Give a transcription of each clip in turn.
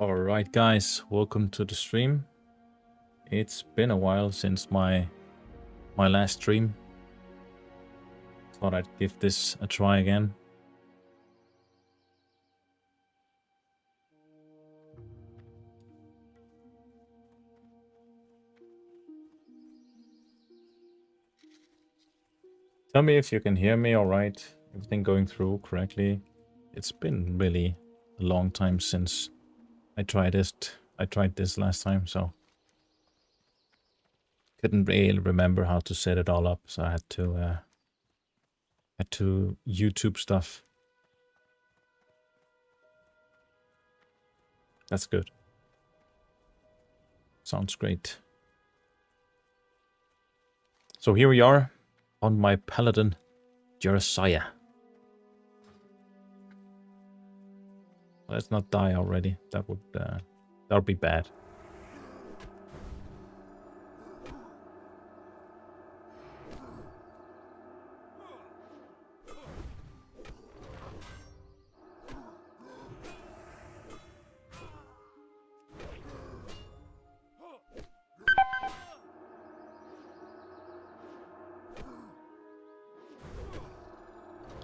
Alright guys, welcome to the stream. It's been a while since my last stream. Thought I'd give this a try again. Tell me if you can hear me alright, everything going through correctly. It's been really a long time since I tried this last time, so couldn't really remember how to set it all up, so I had to YouTube stuff. That's good. Sounds great. So here we are on my Paladin, Jeremiah. Let's not die already. That would be bad.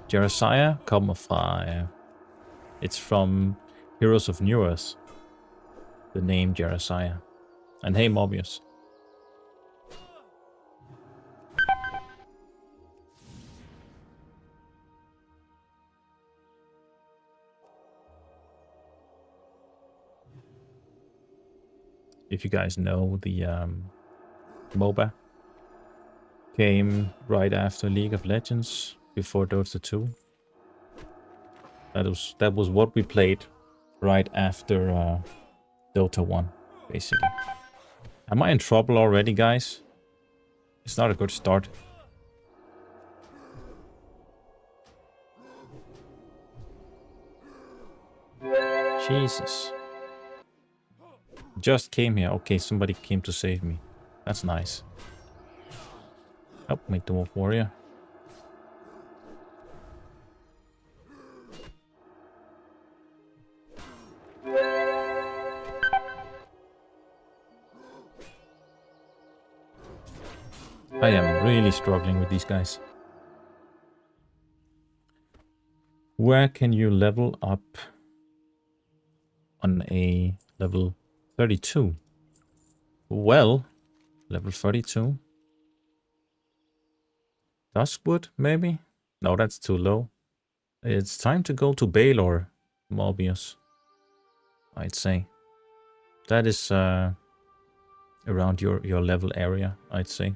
Jeremiah kommer fra... It's from Heroes of New Earth. The name Jeremiah. And hey, Mobius. If you guys know, the MOBA came right after League of Legends, before Dota 2. That was what we played right after Dota 1, basically. Am I in trouble already, guys? It's not a good start. Jesus. Just came here. Okay, somebody came to save me. That's nice. Oh, make the Wolf Warrior. I am really struggling with these guys. Where can you level up on a level 32? Well, level 32. Duskwood, maybe? No, that's too low. It's time to go to Baylor, Mobius, I'd say. That is around your level area, I'd say.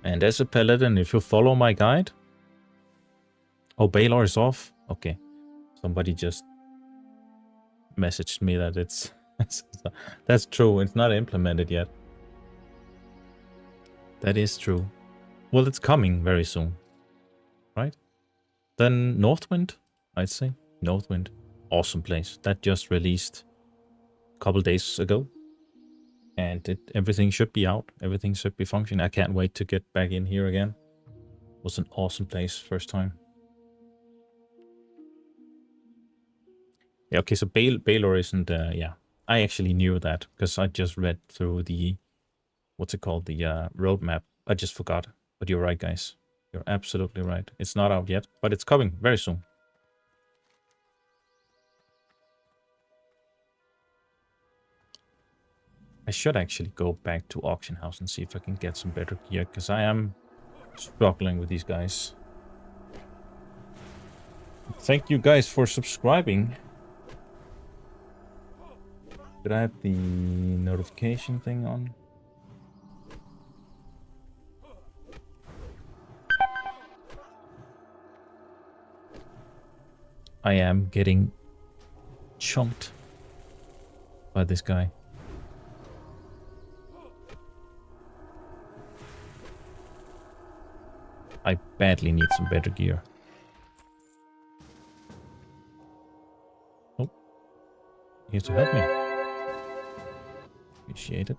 And as a Paladin, if you follow my guide... Oh, Baylor is off? Okay. Somebody just messaged me that it's... That's true, it's not implemented yet. That is true. Well, it's coming very soon. Right? Then Northwind, I'd say. Northwind. Awesome place. That just released a couple days ago. And everything should be out. Everything should be functioning. I can't wait to get back in here again. It was an awesome place first time. Yeah, okay, so Baylor isn't... yeah, I actually knew that because I just read through the... What's it called? The roadmap. I just forgot. But you're right, guys. You're absolutely right. It's not out yet, but it's coming very soon. I should actually go back to Auction House and see if I can get some better gear, because I am struggling with these guys. Thank you guys for subscribing. Did I have the notification thing on? I am getting chunked by this guy. I badly need some better gear. Oh, he has to help me. Appreciate it.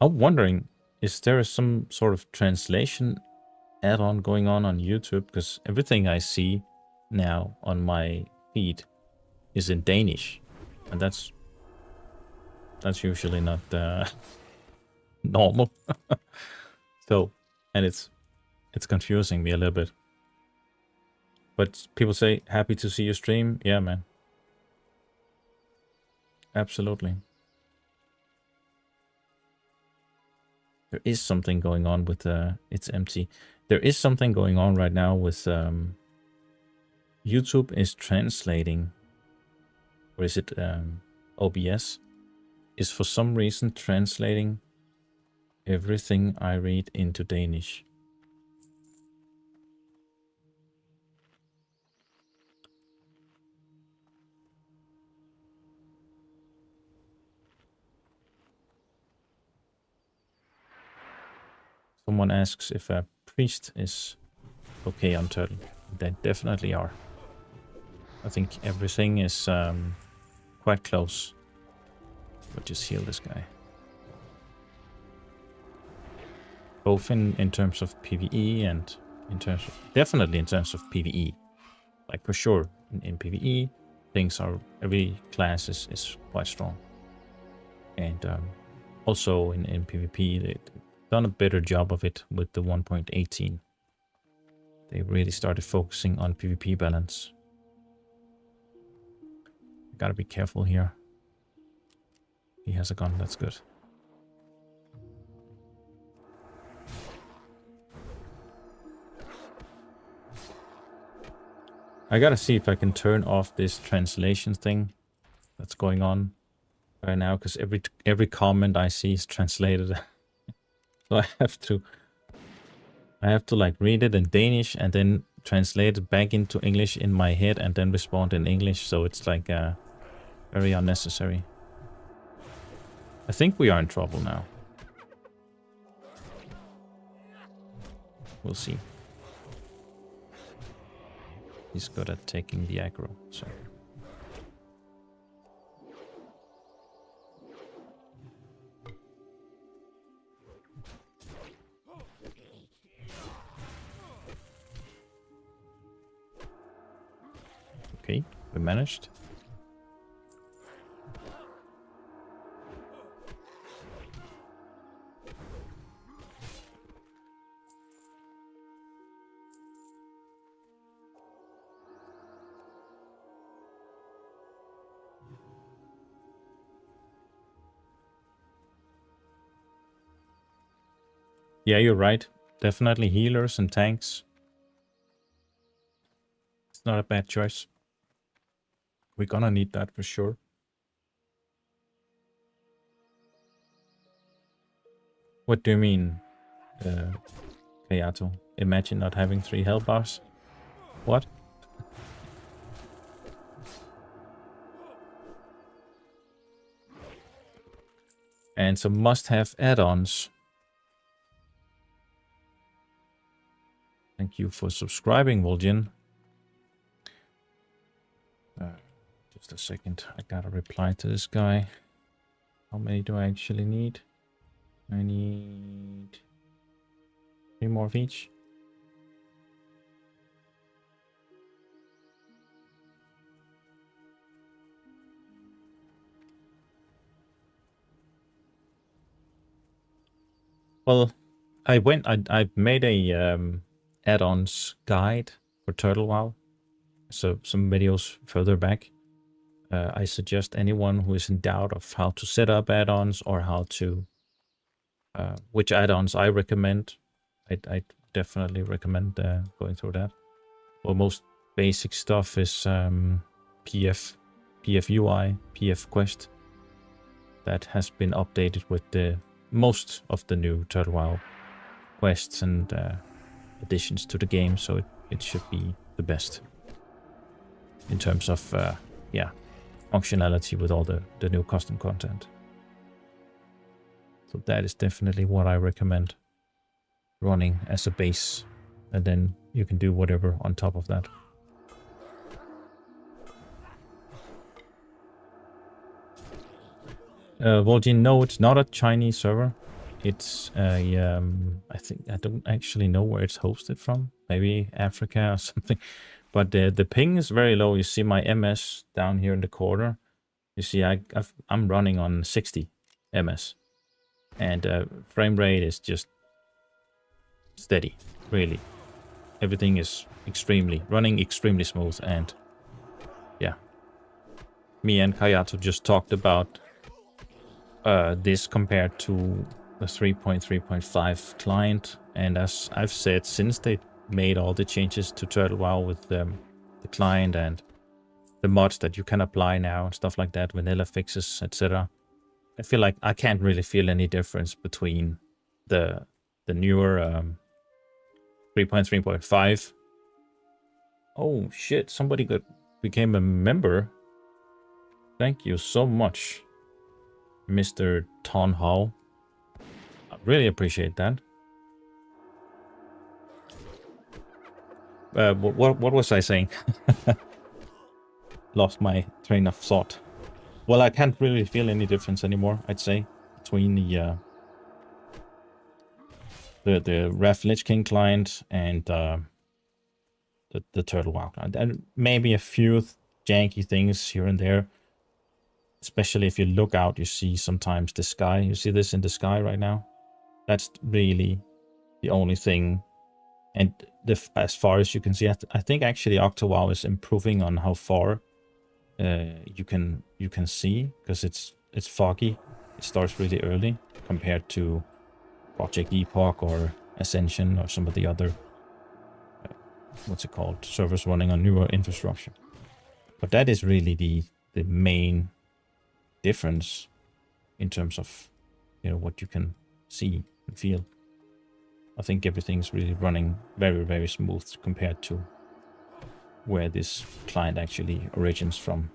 I'm wondering, is there some sort of translation add-on going on YouTube? Because everything I see now on my feed is in Danish, and that's usually not normal. So, and it's confusing me a little bit. But people say, happy to see you stream. Yeah, man. Absolutely. There is something going on with it's empty. There is something going on right now with YouTube is translating, or is it OBS, is for some reason translating everything I read into Danish. Someone asks if a priest is okay on Turtle. They definitely are. I think everything is quite close. We'll just heal this guy. Both in terms of PvE and in terms of, definitely in terms of PvE. Like for sure, in PvE, things are, every class is quite strong. And also in PvP, they've done a better job of it with the 1.18. They really started focusing on PvP balance. Gotta be careful here. He has a gun, that's good. I gotta see if I can turn off this translation thing that's going on right now, because every comment I see is translated. So I have to like read it in Danish and then translate it back into English in my head and then respond in English. So it's like very unnecessary. I think we are in trouble now. We'll see. He's good at taking the aggro, so. Okay, we managed. Yeah, you're right. Definitely healers and tanks. It's not a bad choice. We're gonna need that for sure. What do you mean, Kayato? Imagine not having 3 health bars? What? And some must-have add-ons. Thank you for subscribing, Vol'jin. Just a second, I gotta reply to this guy. How many do I actually need? I need 3 more of each. Well, I made a add-ons guide for TurtleWoW. So some videos further back. I suggest anyone who is in doubt of how to set up add-ons or how to which add-ons I recommend. I definitely recommend going through that. Well, most basic stuff is PF UI, PF Quest. That has been updated with the most of the new TurtleWoW quests and additions to the game, so it should be the best in terms of yeah, functionality with all the new custom content. So that is definitely what I recommend running as a base, and then you can do whatever on top of that. Vol'jin, no, it's not a Chinese server. It's I think I don't actually know where it's hosted from. Maybe Africa or something. But the ping is very low. You see my MS down here in the corner. You see I'm running on 60 MS, and frame rate is just steady. Really, everything is running extremely smooth. And yeah, me and Kayato just talked about this compared to the 3.3.5 client, and as I've said, since they made all the changes to TurtleWoW with the client and the mods that you can apply now and stuff like that, vanilla fixes, etc., I feel like I can't really feel any difference between the newer 3.3.5. Oh shit, somebody became a member. Thank you so much, Mr. Ton Hall. I really appreciate that. What was I saying? Lost my train of thought. Well, I can't really feel any difference anymore, I'd say, between the Wrath Lich King client and the TurtleWoW client. And maybe a few janky things here and there. Especially if you look out, you see sometimes the sky. You see this in the sky right now? That's really the only thing. And as far as you can see, I think actually OctoWoW is improving on how far you can see, because it's foggy. It starts really early compared to Project Epoch or Ascension or some of the other what's it called, servers running on newer infrastructure. But that is really the main difference in terms of, you know, what you can see and feel. I think everything's really running very, very smooth compared to where this client actually origins from.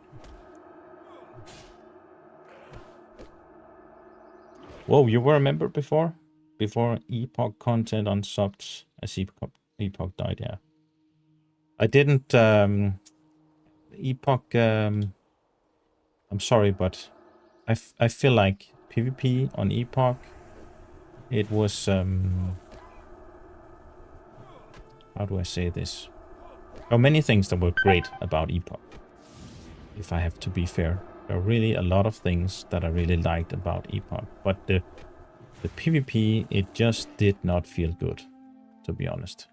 Whoa, you were a member before? Before Epoch content unsubbed as Epoch died, yeah. I didn't, Epoch, I'm sorry, but I feel like PvP on Epoch, it was, how do I say this? There are many things that were great about Epoch, if I have to be fair. There are really a lot of things that I really liked about Epoch, but the PvP, it just did not feel good, to be honest.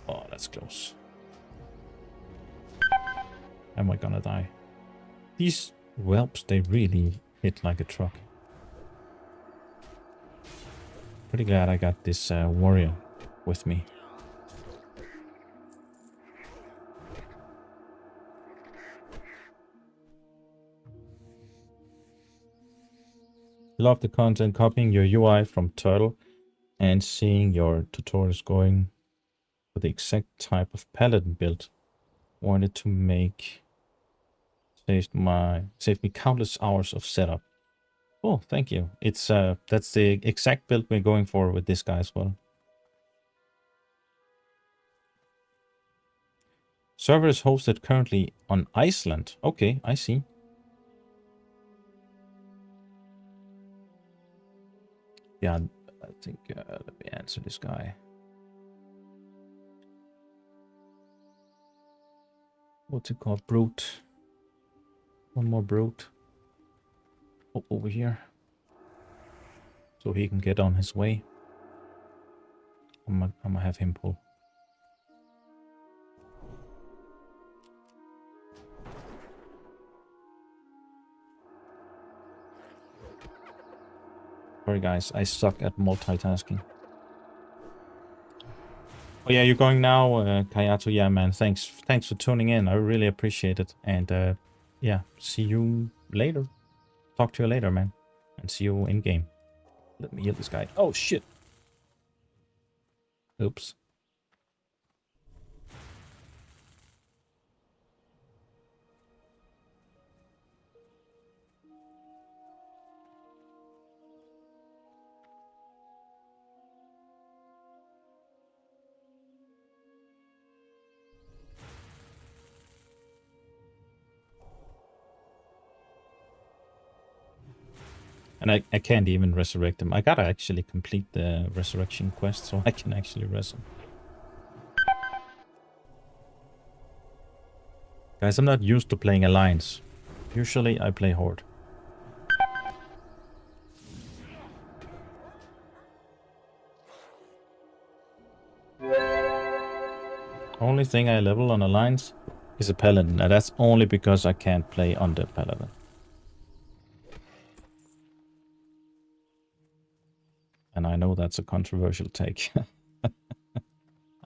Oh, that's close. Am I gonna die? These whelps, they really hit like a truck. Pretty glad I got this warrior with me. Love the content, copying your UI from Turtle and seeing your tutorials going for the exact type of Paladin build. Wanted to make, saved me countless hours of setup. Oh, thank you. It's that's the exact build we're going for with this guy as well. Server is hosted currently on Iceland. Okay, I see. Yeah, I think, let me answer this guy. What's it called? Brute. One more brute. Oh, over here. So he can get on his way. I'm gonna have him pull. Sorry guys, I suck at multitasking. Oh yeah, you're going now, Kayato. Yeah, man, thanks for tuning in. I really appreciate it. And yeah, see you later. Talk to you later, man. And see you in game. Let me heal this guy. Oh shit. Oops. And I can't even resurrect him. I gotta actually complete the resurrection quest so I can actually res him. Guys, I'm not used to playing Alliance. Usually I play Horde. Only thing I level on Alliance is a Paladin, and that's only because I can't play under Paladin. And I know that's a controversial take.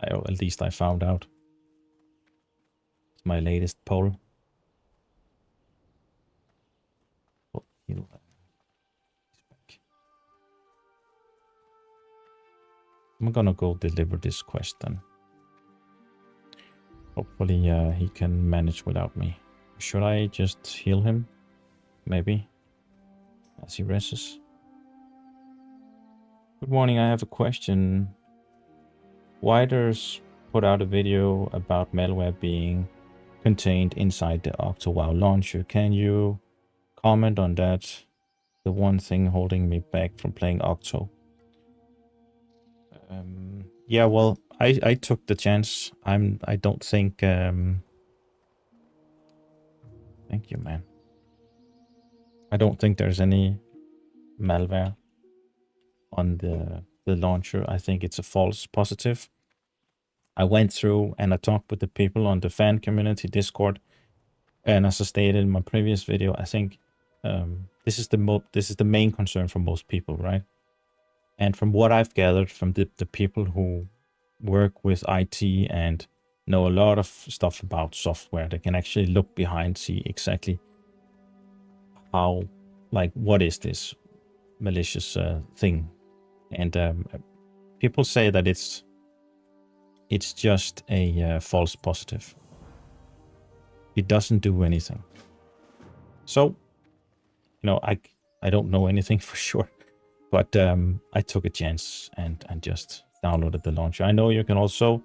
At least I found out. It's my latest poll. Oh, he's back. I'm gonna go deliver this quest then. Hopefully he can manage without me. Should I just heal him? Maybe. As he rests. Good morning, I have a question. Widers put out a video about malware being contained inside the OctoWoW launcher. Can you comment on that? The one thing holding me back from playing Octo. Yeah, well, I took the chance. I don't think thank you, man. I don't think there's any malware on the launcher. I think it's a false positive. I went through and I talked with the people on the fan community Discord, and as I stated in my previous video, I think this is the main concern for most people, right? And from what I've gathered from the people who work with IT and know a lot of stuff about software, they can actually look behind, see exactly how, like, what is this malicious thing? And people say that it's just a false positive. It doesn't do anything. So, you know, I don't know anything for sure, but I took a chance and just downloaded the launcher. I know you can also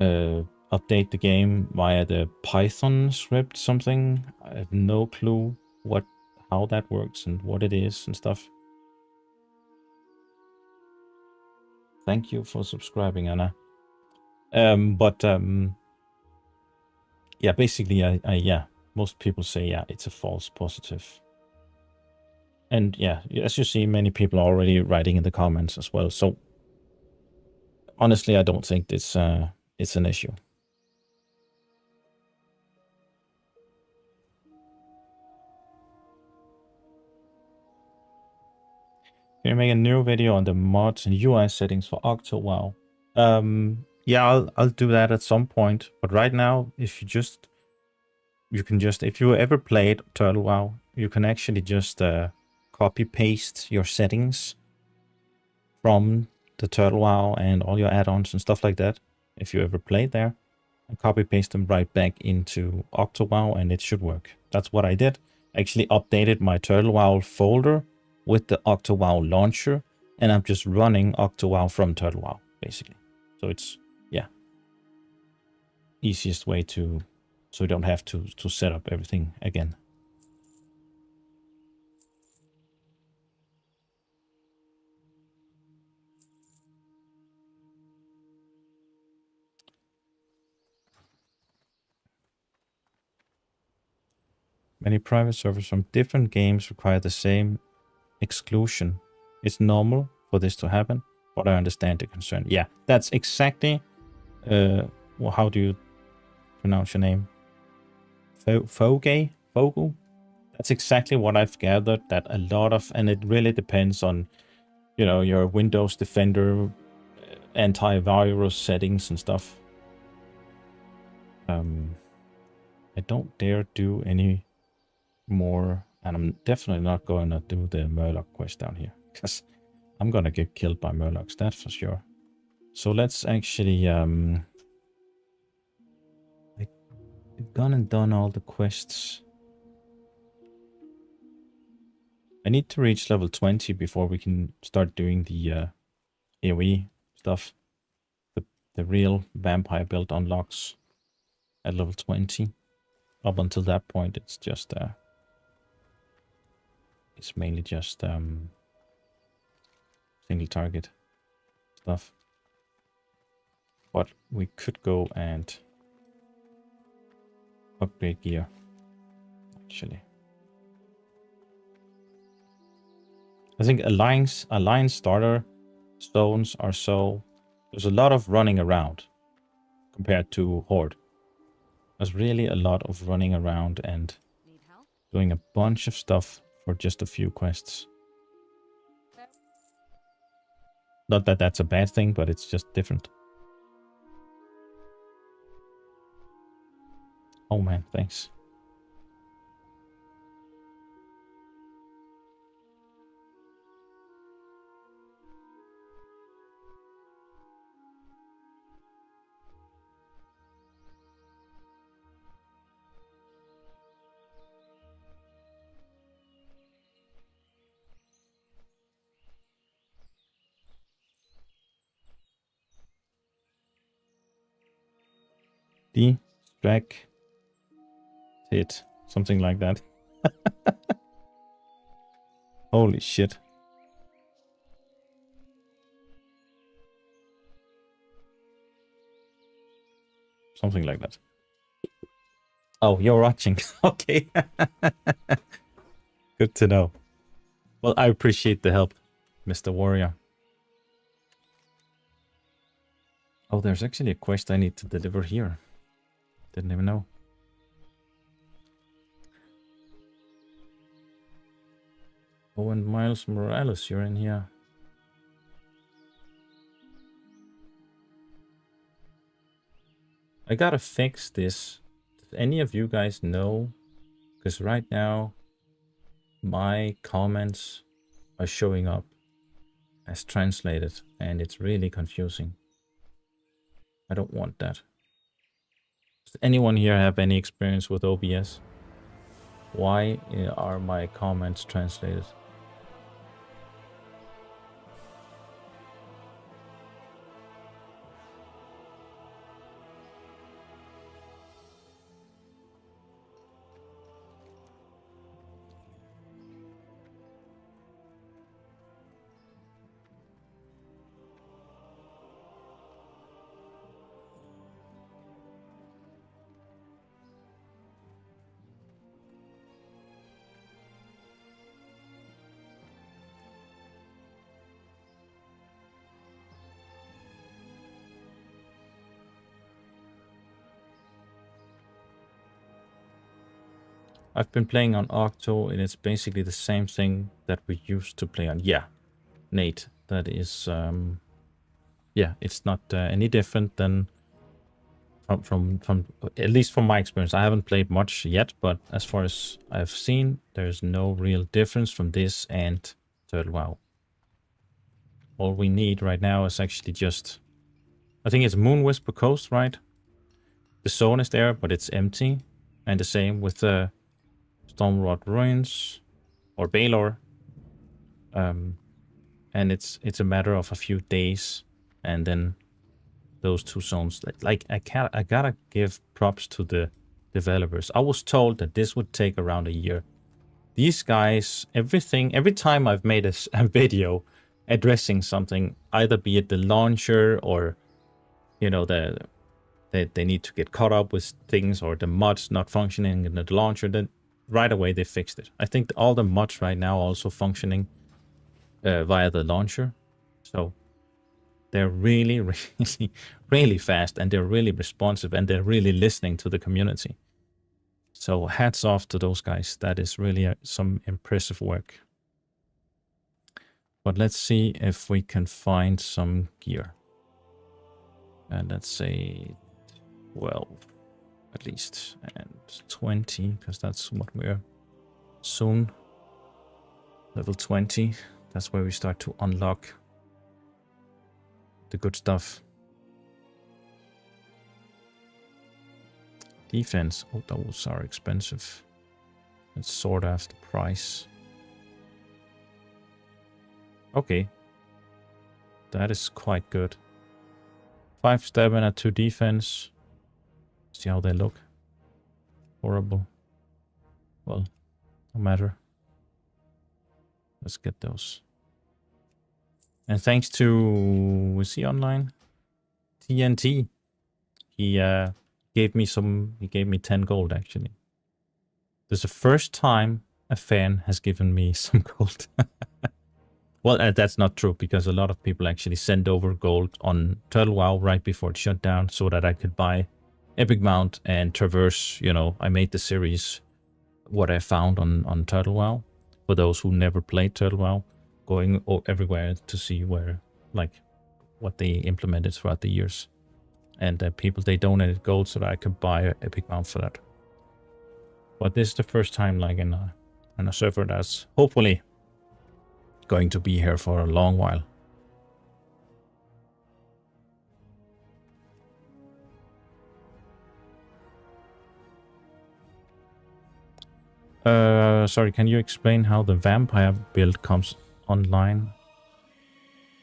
update the game via the Python script something. I have no clue how that works and what it is and stuff. Thank you for subscribing, Anna. Yeah, basically, yeah, most people say, yeah, it's a false positive. And yeah, as you see, many people are already writing in the comments as well. So honestly, I don't think it's an issue. Can you make a new video on the mods and UI settings for OctoWoW? Yeah, I'll do that at some point. But right now, if you ever played TurtleWoW, you can actually just copy paste your settings from the TurtleWoW and all your add-ons and stuff like that. If you ever played there, and copy paste them right back into OctoWoW, and it should work. That's what I did. I actually updated my TurtleWoW folder with the OctoWoW launcher, and I'm just running OctoWoW from TurtleWoW, basically. So it's, yeah, easiest way to, so you don't have to set up everything again. Many private servers from different games require the same exclusion. It's normal for this to happen, but I understand the concern. Yeah, that's exactly, well, how do you pronounce your name? Fogu? That's exactly what I've gathered, that a lot of, and it really depends on, you know, your Windows Defender, antivirus settings and stuff. I don't dare do any more, and I'm definitely not going to do the Murloc quest down here, because I'm going to get killed by Murlocs, that's for sure. So let's actually, I've gone and done all the quests. I need to reach level 20 before we can start doing the AoE stuff. The real vampire build unlocks at level 20. Up until that point, it's just is mainly just single target stuff. But we could go and upgrade gear, actually. I think alliance starter zones are so... There's a lot of running around compared to Horde. There's really a lot of running around and doing a bunch of stuff for just a few quests. Not that that's a bad thing, but it's just different. Oh man, thanks. Distract it. Something like that. Holy shit. Something like that. Oh, you're watching. Okay. Good to know. Well, I appreciate the help, Mr. Warrior. Oh, there's actually a quest I need to deliver here. Didn't even know. Oh, and Miles Morales, you're in here. I gotta fix this. Does any of you guys know? Because right now, my comments are showing up as translated, and it's really confusing. I don't want that. Does anyone here have any experience with OBS? Why are my comments translated? I've been playing on Octo, and it's basically the same thing that we used to play on. Yeah, Nate, that is, yeah, it's not any different than from at least from my experience. I haven't played much yet, but as far as I've seen, there's no real difference from this and OctoWoW. All we need right now is actually just, I think it's Moonwhisper Coast, right? The zone is there, but it's empty, and the same with the Stormrod Ruins or Baylor, and it's a matter of a few days, and then those two zones. Like I gotta give props to the developers. I was told that this would take around a year. These guys, every time I've made a video addressing something, either be it the launcher or, you know, they need to get caught up with things, or the mods not functioning in the launcher, then right away they fixed it. I think all the mods right now are also functioning via the launcher. So they're really, really, really fast, and they're really responsive, and they're really listening to the community. So hats off to those guys. That is really some impressive work. But let's see if we can find some gear. And let's say 12 at least, and 20, because that's what we're soon. Level 20. That's where we start to unlock the good stuff. Defense. Oh, those are expensive. Let's sort out the price. Okay. That is quite good. 5 stamina, 2 defense. See how they look. Horrible. Well, no matter. Let's get those. And thanks to, was he online? TNT. He gave me 10 gold actually. This is the first time a fan has given me some gold. Well, that's not true, because a lot of people actually sent over gold on OctoWoW right before it shut down so that I could buy Epic Mount and traverse, you know, I made the series what I found on OctoWoW. For those who never played OctoWoW, going everywhere to see where, like, what they implemented throughout the years. And people, they donated gold so that I could buy Epic Mount for that. But this is the first time, like, in a server that's hopefully going to be here for a long while. Sorry, can you explain how the vampire build comes online?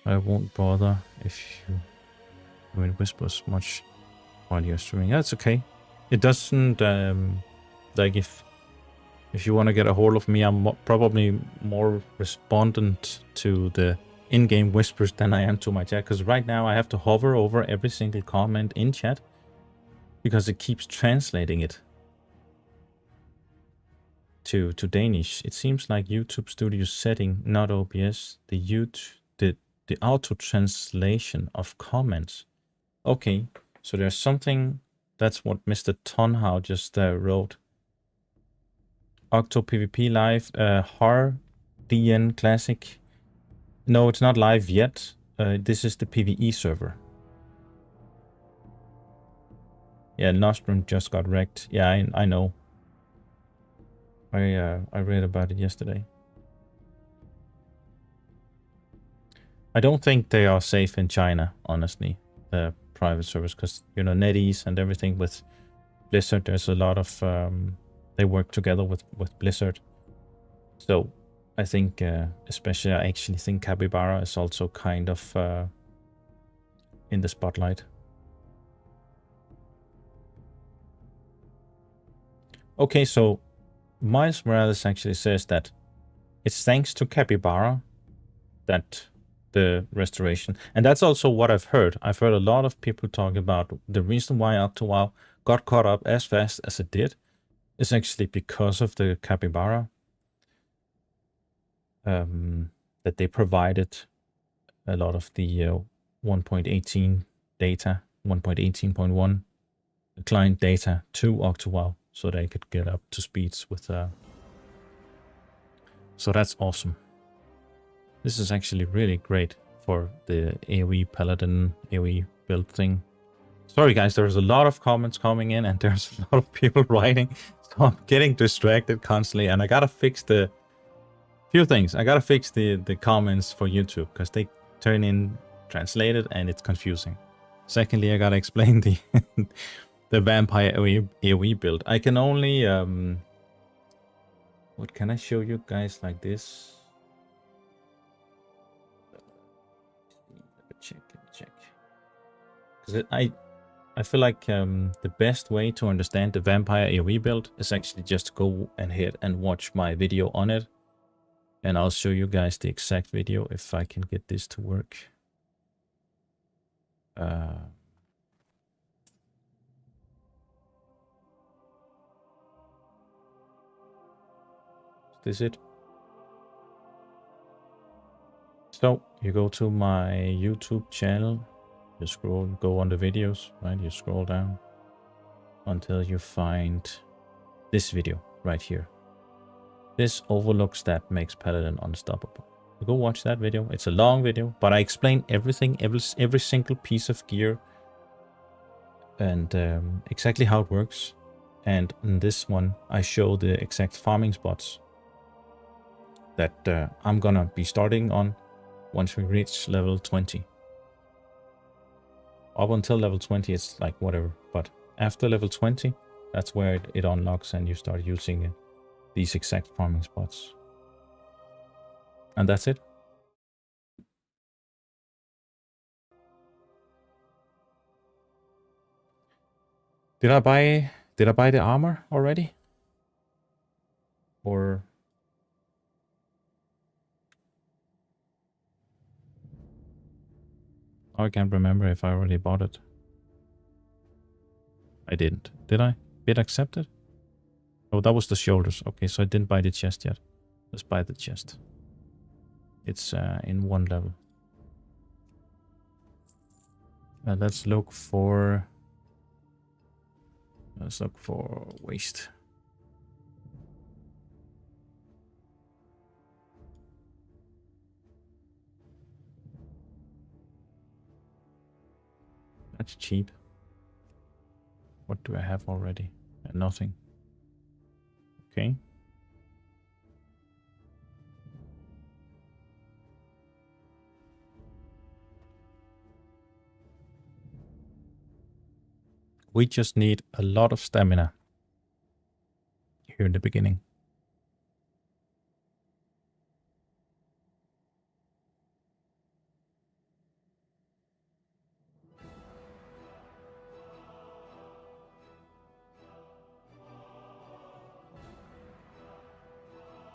I won't bother if you doing whispers much while you're streaming. That's okay. It doesn't, like, if you want to get a hold of me, I'm probably more respondent to the in-game whispers than I am to my chat, because right now I have to hover over every single comment in chat because it keeps translating it to Danish. It seems like YouTube Studio setting, not OBS, the auto translation of comments. Okay, so there's something. That's what Mr. Tonhau just wrote. Octo PvP live, Har DN Classic. No, it's not live yet. This is the PvE server. Yeah, Nostrum just got wrecked. Yeah, I know. I read about it yesterday. I don't think they are safe in China, honestly, the private servers, because, you know, NetEase and everything with Blizzard, there's a lot of, they work together with Blizzard. So I think, especially, I actually think Capybara is also kind of in the spotlight. Okay, so Miles Morales actually says that it's thanks to Capybara that the restoration, and that's also what I've heard. I've heard a lot of people talk about the reason why OctoWoW got caught up as fast as it did is actually because of the Capybara. That they provided a lot of the 1.18 data, 1.18.1 client data to OctoWoW so they could get up to speeds with. So that's awesome. This is actually really great for the AoE Paladin AoE build thing. Sorry guys, there's a lot of comments coming in and there's a lot of people writing, so I'm getting distracted constantly, and I gotta fix the few things. I gotta fix the comments for YouTube because they turn in translated and it's confusing. Secondly, I gotta explain the the Vampire AoE build. I can only what can I show you guys like this? Let me check. Because I feel like the best way to understand the Vampire AoE build is actually just to go ahead and watch my video on it. And I'll show you guys the exact video if I can get this to work. Is this it? So you go to my YouTube channel, you go on the videos, right? You scroll down until you find this video right here. This overlooks that makes Paladin unstoppable. You go watch that video. It's a long video, but I explain everything, every single piece of gear and exactly how it works. And in this one, I show the exact farming spots that I'm gonna be starting on once we reach level 20. Up until level 20, it's like whatever. But after level 20, that's where it unlocks and you start using these exact farming spots. And that's it. Did I buy the armor already? Or I can't remember if I already bought it. I didn't. Did I? Bid accepted? Oh, that was the shoulders. Okay, so I didn't buy the chest yet. Let's buy the chest. It's in one level. Let's look for... Let's look for waste. That's cheap. What do I have already? Nothing. Okay. We just need a lot of stamina here in the beginning.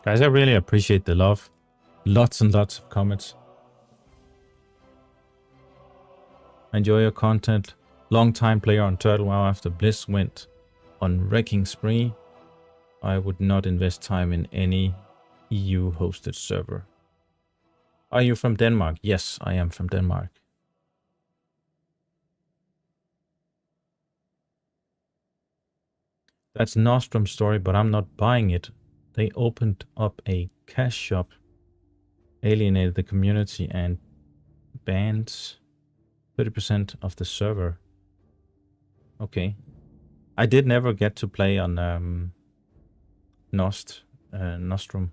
Guys, I really appreciate the love. Lots and lots of comments. Enjoy your content. Long-time player on OctoWoW after Bliss went on wrecking spree. I would not invest time in any EU-hosted server. Are you from Denmark? Yes, I am from Denmark. That's Nostrom's story, but I'm not buying it. They opened up a cash shop, alienated the community, and banned 30% of the server. Okay. I did never get to play on Nostrum,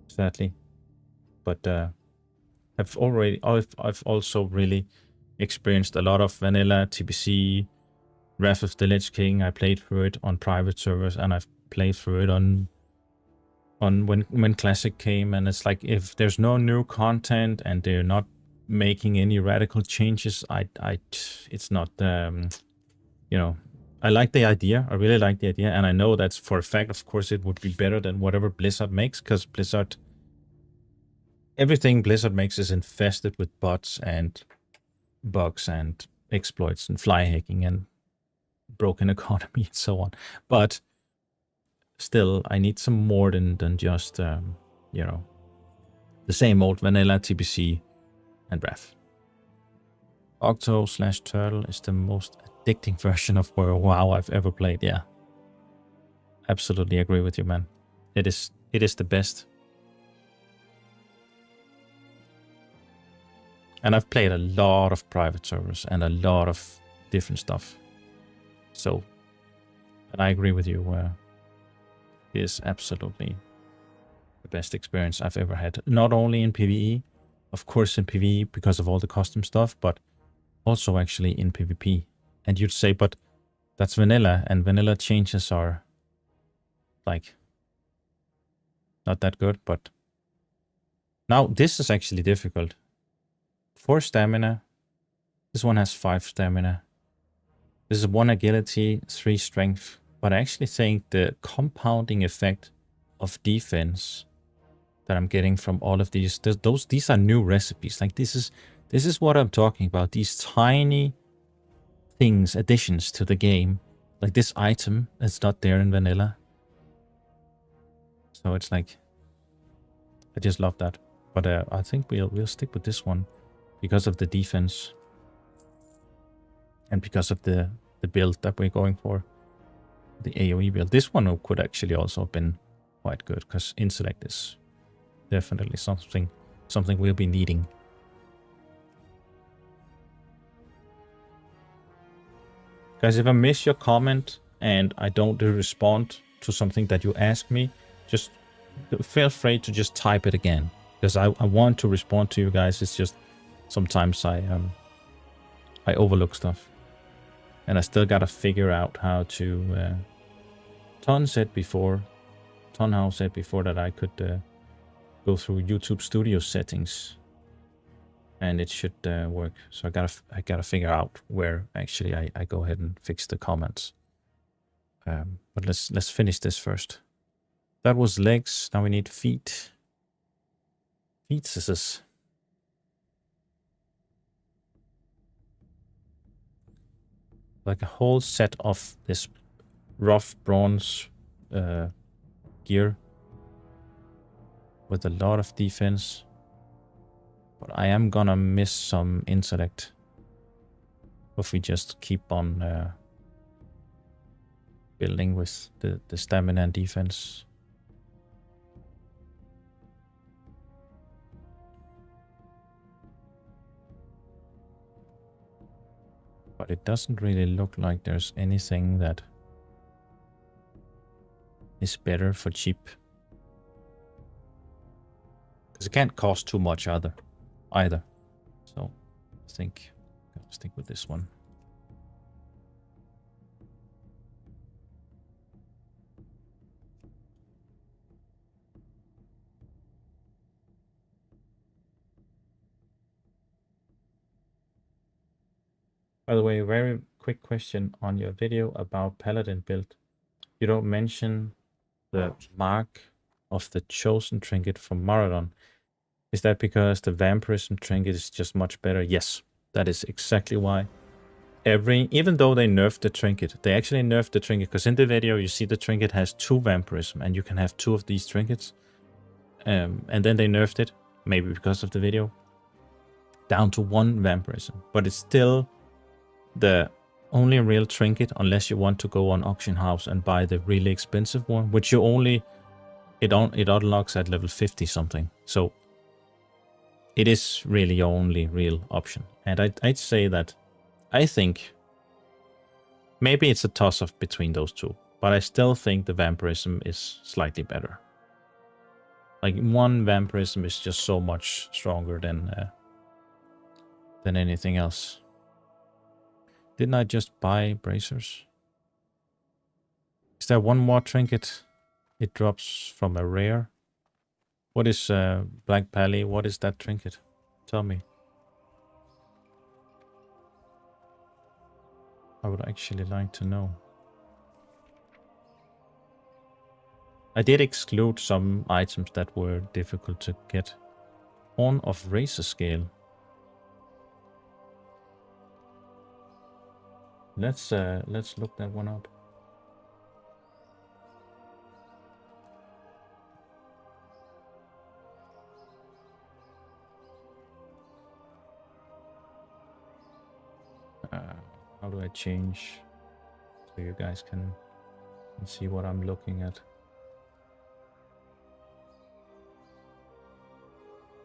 sadly. But I've also really experienced a lot of vanilla TBC, Wrath of the Lich King. I played through it on private servers, and I've played through it on when Classic came. And it's like, if there's no new content and they're not making any radical changes, it's not you know, I like the idea. I really like the idea, and I know that's for a fact. Of course, it would be better than whatever Blizzard makes, because everything Blizzard makes is infested with bots and bugs and exploits and fly hacking and broken economy and so on. But still, I need some more than just you know, the same old vanilla TBC and Wrath. Octo/Turtle is the most addicting version of WoW I've ever played. Yeah, absolutely agree with you, man. It is the best. And I've played a lot of private servers and a lot of different stuff. So, and I agree with you. It is absolutely the best experience I've ever had. Not only in PvE, of course in PvE because of all the custom stuff, but also actually in PvP. And you'd say, but that's vanilla, and vanilla changes are like not that good. But now this is actually difficult. 4 stamina. This one has 5 stamina. This is 1 agility, 3 strength. But I actually think the compounding effect of defense that I'm getting from all of these are new recipes. Like this is what I'm talking about. These tiny things, additions to the game. Like this item that's not there in vanilla. So it's like, I just love that. But I think we'll stick with this one because of the defense and because of the build that we're going for, the AoE build. This one could actually also have been quite good because intellect is definitely something we'll be needing. Guys, if I miss your comment and I don't respond to something that you ask me, just feel free to just type it again, because I want to respond to you guys. It's just sometimes I overlook stuff, and I still gotta figure out how to. Ton said before that I could go through YouTube Studio settings, and it should work. So I gotta figure out where actually I go ahead and fix the comments. But let's finish this first. That was legs. Now we need feet. Feet scissors. like a whole set of this rough bronze gear with a lot of defense. But I am gonna miss some intellect if we just keep on building with the stamina and defense. But it doesn't really look like there's anything that is better for cheap. Because it can't cost too much either. So I think I'll stick with this one. By the way, very quick question on your video about Paladin build. You don't mention the mark of the chosen trinket from Marathon. Is that because the vampirism trinket is just much better? Yes, that is exactly why. Even though they nerfed the trinket, they actually nerfed the trinket, because in the video you see the trinket has 2 vampirism and you can have 2 of these trinkets. And then they nerfed it, maybe because of the video, down to 1 vampirism. But it's still the only real trinket unless you want to go on auction house and buy the really expensive one, which you only it unlocks at level 50 something. So it is really your only real option. And I'd say that I think maybe it's a toss-off between those two, but I still think the vampirism is slightly better. Like 1 vampirism is just so much stronger than anything else. Didn't I just buy bracers? Is there one more trinket? It drops from a rare. What is Black Pally? What is that trinket? Tell me. I would actually like to know. I did exclude some items that were difficult to get. Horn of Razor Scale. Let's look that one up. How do I change so you guys can see what I'm looking at?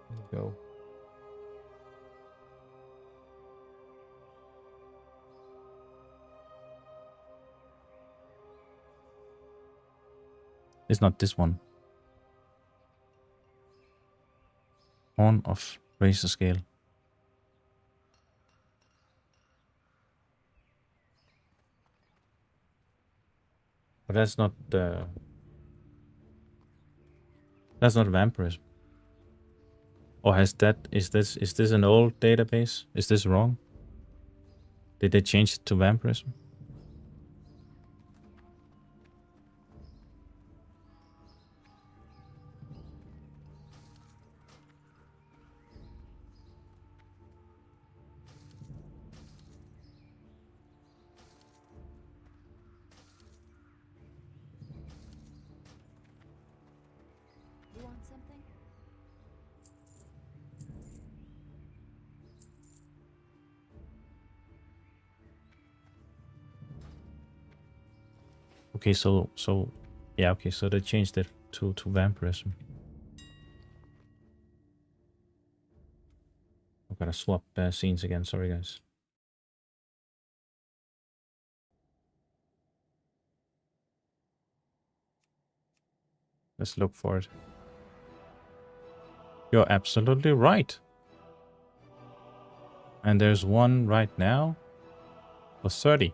There we go. It's not this one. Horn of Razor Scale. But that's not vampirism. Or is this an old database? Is this wrong? Did they change it to vampirism? Okay, so yeah, okay, so they changed it to vampirism. I've got to swap scenes again, sorry guys. Let's look for it. You're absolutely right. And there's one right now for 30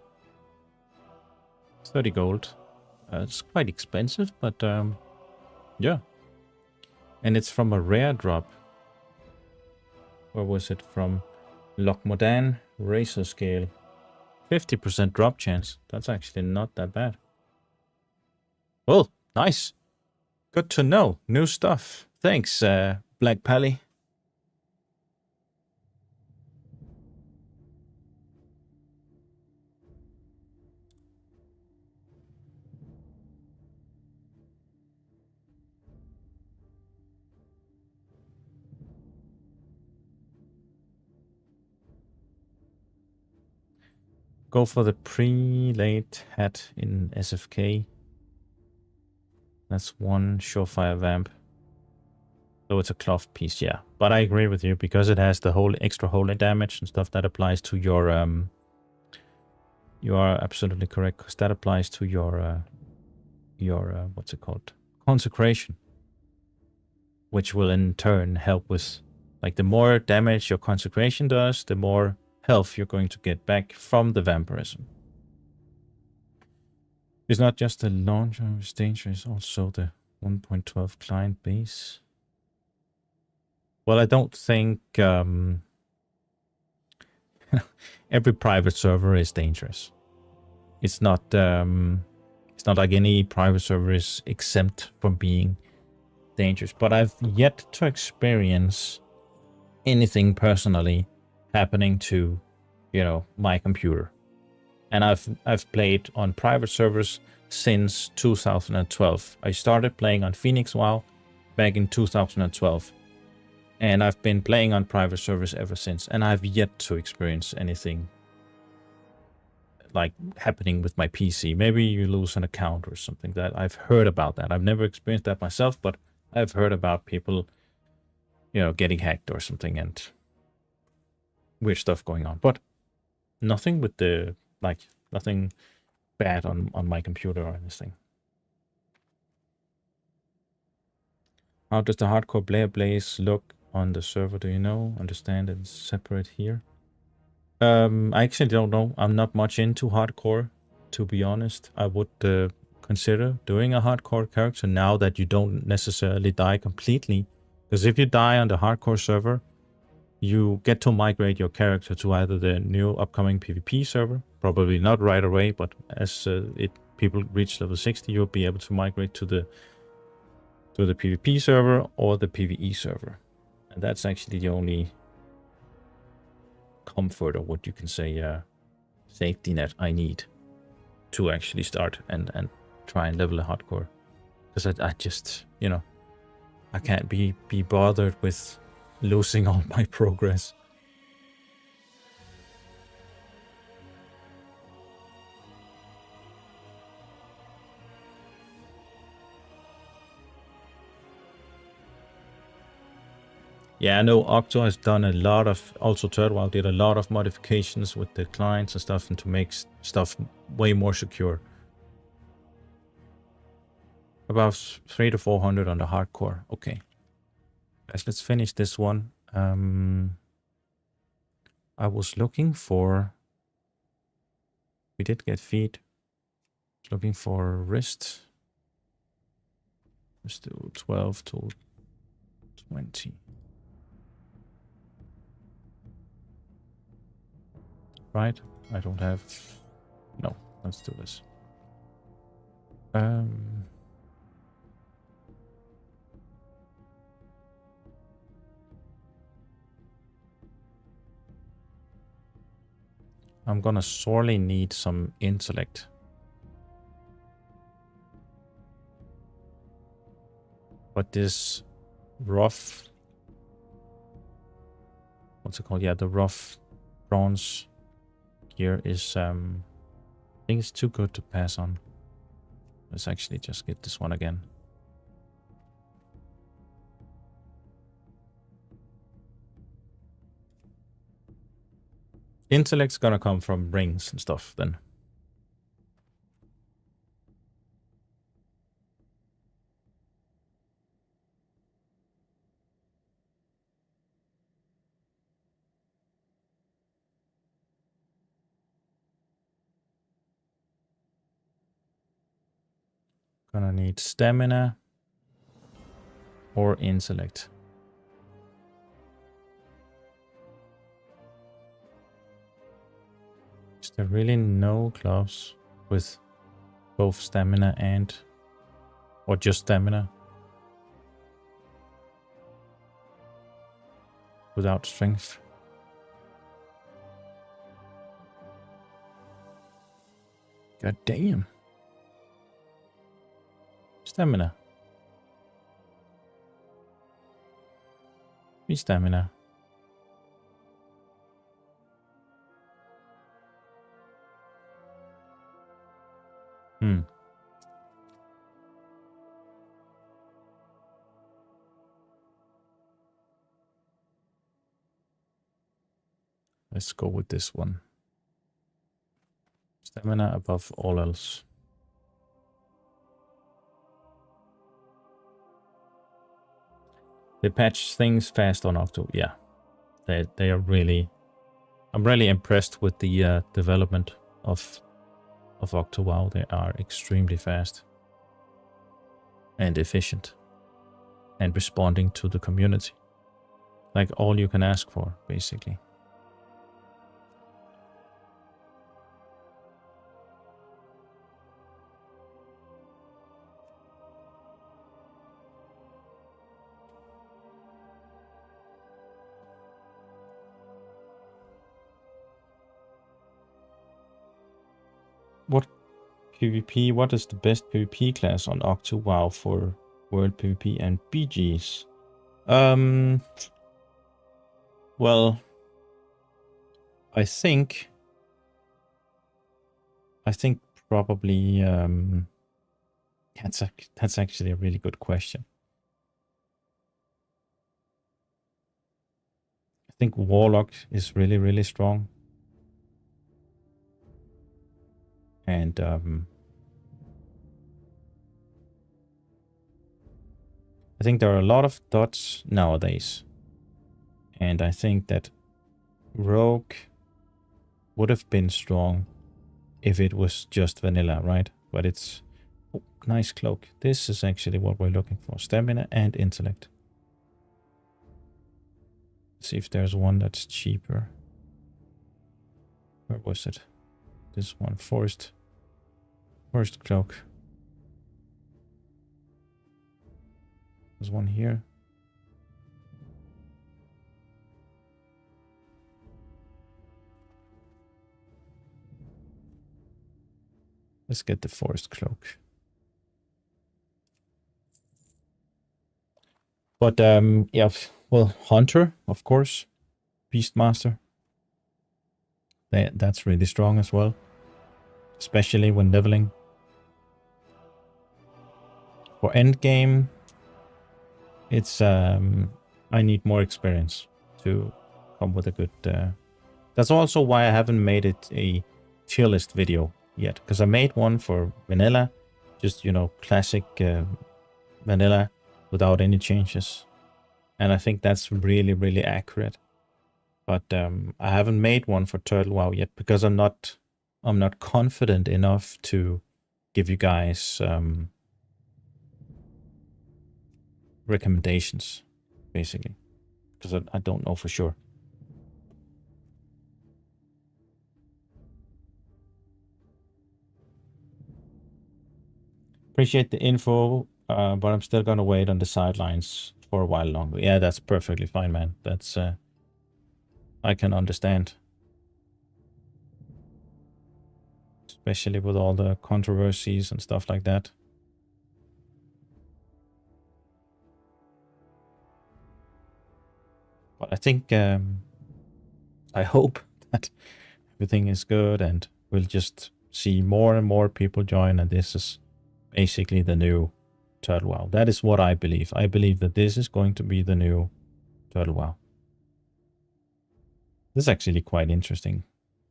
gold. It's quite expensive, but yeah. And it's from a rare drop. Where was it from? Lochmodan Razor Scale. 50% drop chance. That's actually not that bad. Well, nice. Good to know. New stuff. Thanks, Black Pally. Go for the prelate hat in SFK. That's one surefire vamp. So it's a cloth piece, yeah. But I agree with you, because it has the whole extra holy damage and stuff that applies to your... you are absolutely correct, because that applies to your what's it called? Consecration. Which will in turn help with... Like, the more damage your consecration does, the more health you're going to get back from the vampirism. It's not just the launcher of stage, it's also the 1.12 client base. Well, I don't think every private server is dangerous. It's not like any private server is exempt from being dangerous. But I've yet to experience anything personally happening to, you know, my computer. And I've played on private servers since 2012. I started playing on PhoenixWoW back in 2012. And I've been playing on private servers ever since. And I've yet to experience anything like happening with my PC. Maybe you lose an account or something. That I've heard about that. I've never experienced that myself, but I've heard about people, you know, getting hacked or something and weird stuff going on. But nothing with the... like, nothing bad on my computer or anything. How does the hardcore player blaze look on the server? Do you know? Understand it's separate here? I actually don't know. I'm not much into hardcore, to be honest. I would consider doing a hardcore character now that you don't necessarily die completely. Because if you die on the hardcore server, you get to migrate your character to either the new upcoming PvP server, probably not right away, but as people reach level 60, you'll be able to migrate to the PvP server or the PvE server. And that's actually the only comfort, or what you can say, safety net I need to actually start and try and level a hardcore. Because I just, you know, I can't be bothered with losing all my progress. Yeah, I know Octo has done a lot of... Also, TurdWoW did a lot of modifications with the clients and stuff, and to make stuff way more secure. About 300 to 400 on the hardcore. Okay. Guys, let's finish this one. I was looking for... We did get feet. Looking for wrist. Let's do 12 to 20. Right? I don't have... No, let's do this. I'm gonna sorely need some intellect. But this rough... What's it called? Yeah, the rough bronze gear is... I think it's too good to pass on. Let's actually just get this one again. Intellect's gonna come from rings and stuff then. Gonna need stamina or intellect. Is there really no gloves with both stamina and... or just stamina? Without strength? God damn. Stamina. Be stamina. Let's go with this one. Stamina above all else. They patch things fast on Octo. Yeah, they are really. I'm really impressed with the development of OctoWoW. They are extremely fast and efficient, and responding to the community, like all you can ask for, basically. What PvP? What is the best PvP class on OctoWoW for World PvP and BGs? Well, I think probably that's actually a really good question. I think Warlock is really strong. And I think there are a lot of dots nowadays. And I think that Rogue would have been strong if it was just vanilla, right? But it's... Oh, nice cloak. This is actually what we're looking for. Stamina and intellect. Let's see if there's one that's cheaper. Where was it? This one. Forest cloak. There's one here. Let's get the forest cloak. But yeah, well, Hunter, of course. Beastmaster. That's really strong as well. Especially when leveling. For endgame, it's I need more experience to come with a good... That's also why I haven't made it a tier list video yet. Because I made one for vanilla. Just, you know, classic vanilla without any changes. And I think that's really accurate. But I haven't made one for Turtle WoW yet because I'm not confident enough to give you guys recommendations, basically, because I don't know for sure. Appreciate the info, but I'm still gonna wait on the sidelines for a while longer. Yeah, that's perfectly fine, man. That's I can understand. Especially with all the controversies and stuff like that. But I think, I hope that everything is good and we'll just see more and more people join, and this is basically the new Turtle WoW. That is what I believe. I believe that this is going to be the new Turtle WoW. This is actually quite interesting.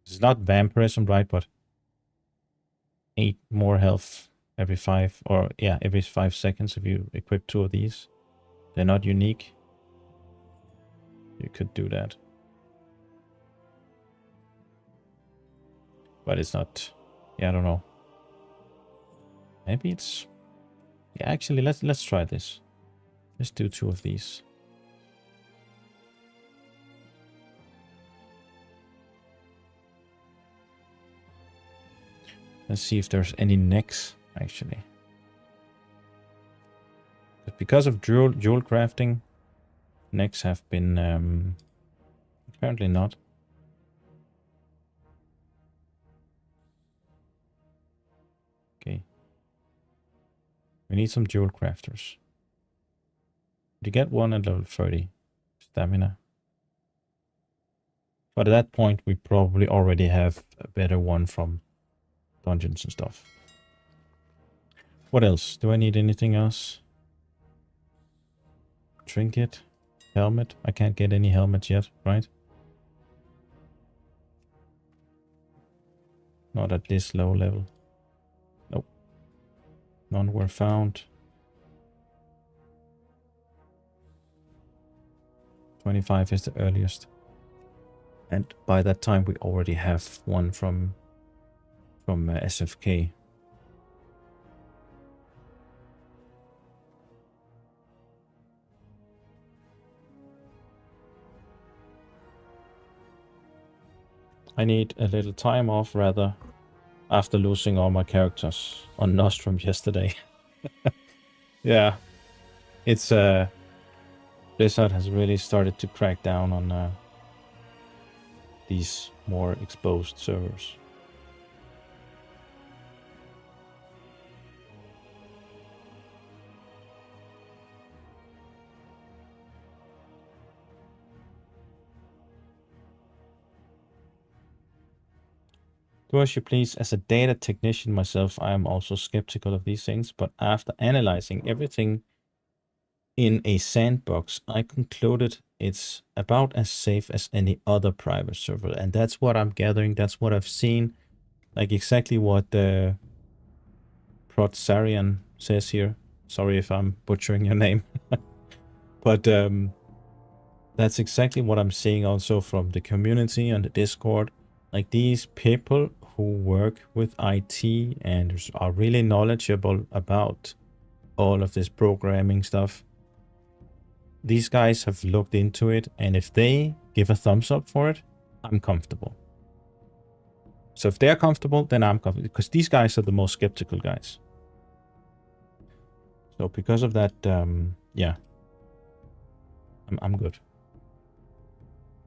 It's not vampirism, right? But 8 more health every 5, or yeah, every 5 seconds if you equip 2 of these. They're not unique. You could do that. But it's not... Yeah, I don't know. Maybe it's... Yeah, actually, let's try this. Let's do 2 of these. Let's see if there's any necks, actually. But because of jewel crafting, necks have been... apparently not. Okay. We need some jewel crafters. You get one at level 30. Stamina. But at that point, we probably already have a better one from dungeons and stuff. What else? Do I need anything else? Trinket? Helmet? I can't get any helmets yet, right? Not at this low level. Nope. None were found. 25 is the earliest. And by that time we already have one from SFK. I need a little time off rather after losing all my characters on Nostrum yesterday. Yeah, it's Blizzard has really started to crack down on these more exposed servers. Dorsey, please, as a data technician myself, I am also skeptical of these things, but after analyzing everything in a sandbox, I concluded it's about as safe as any other private server. And that's what I'm gathering, that's what I've seen. Like exactly what Protsarian says here. Sorry if I'm butchering your name. But that's exactly what I'm seeing also from the community on the Discord. Like these people who work with IT and are really knowledgeable about all of this programming stuff. These guys have looked into it, and if they give a thumbs up for it, I'm comfortable. So if they're comfortable, then I'm comfortable, because these guys are the most skeptical guys. So because of that, yeah, I'm good.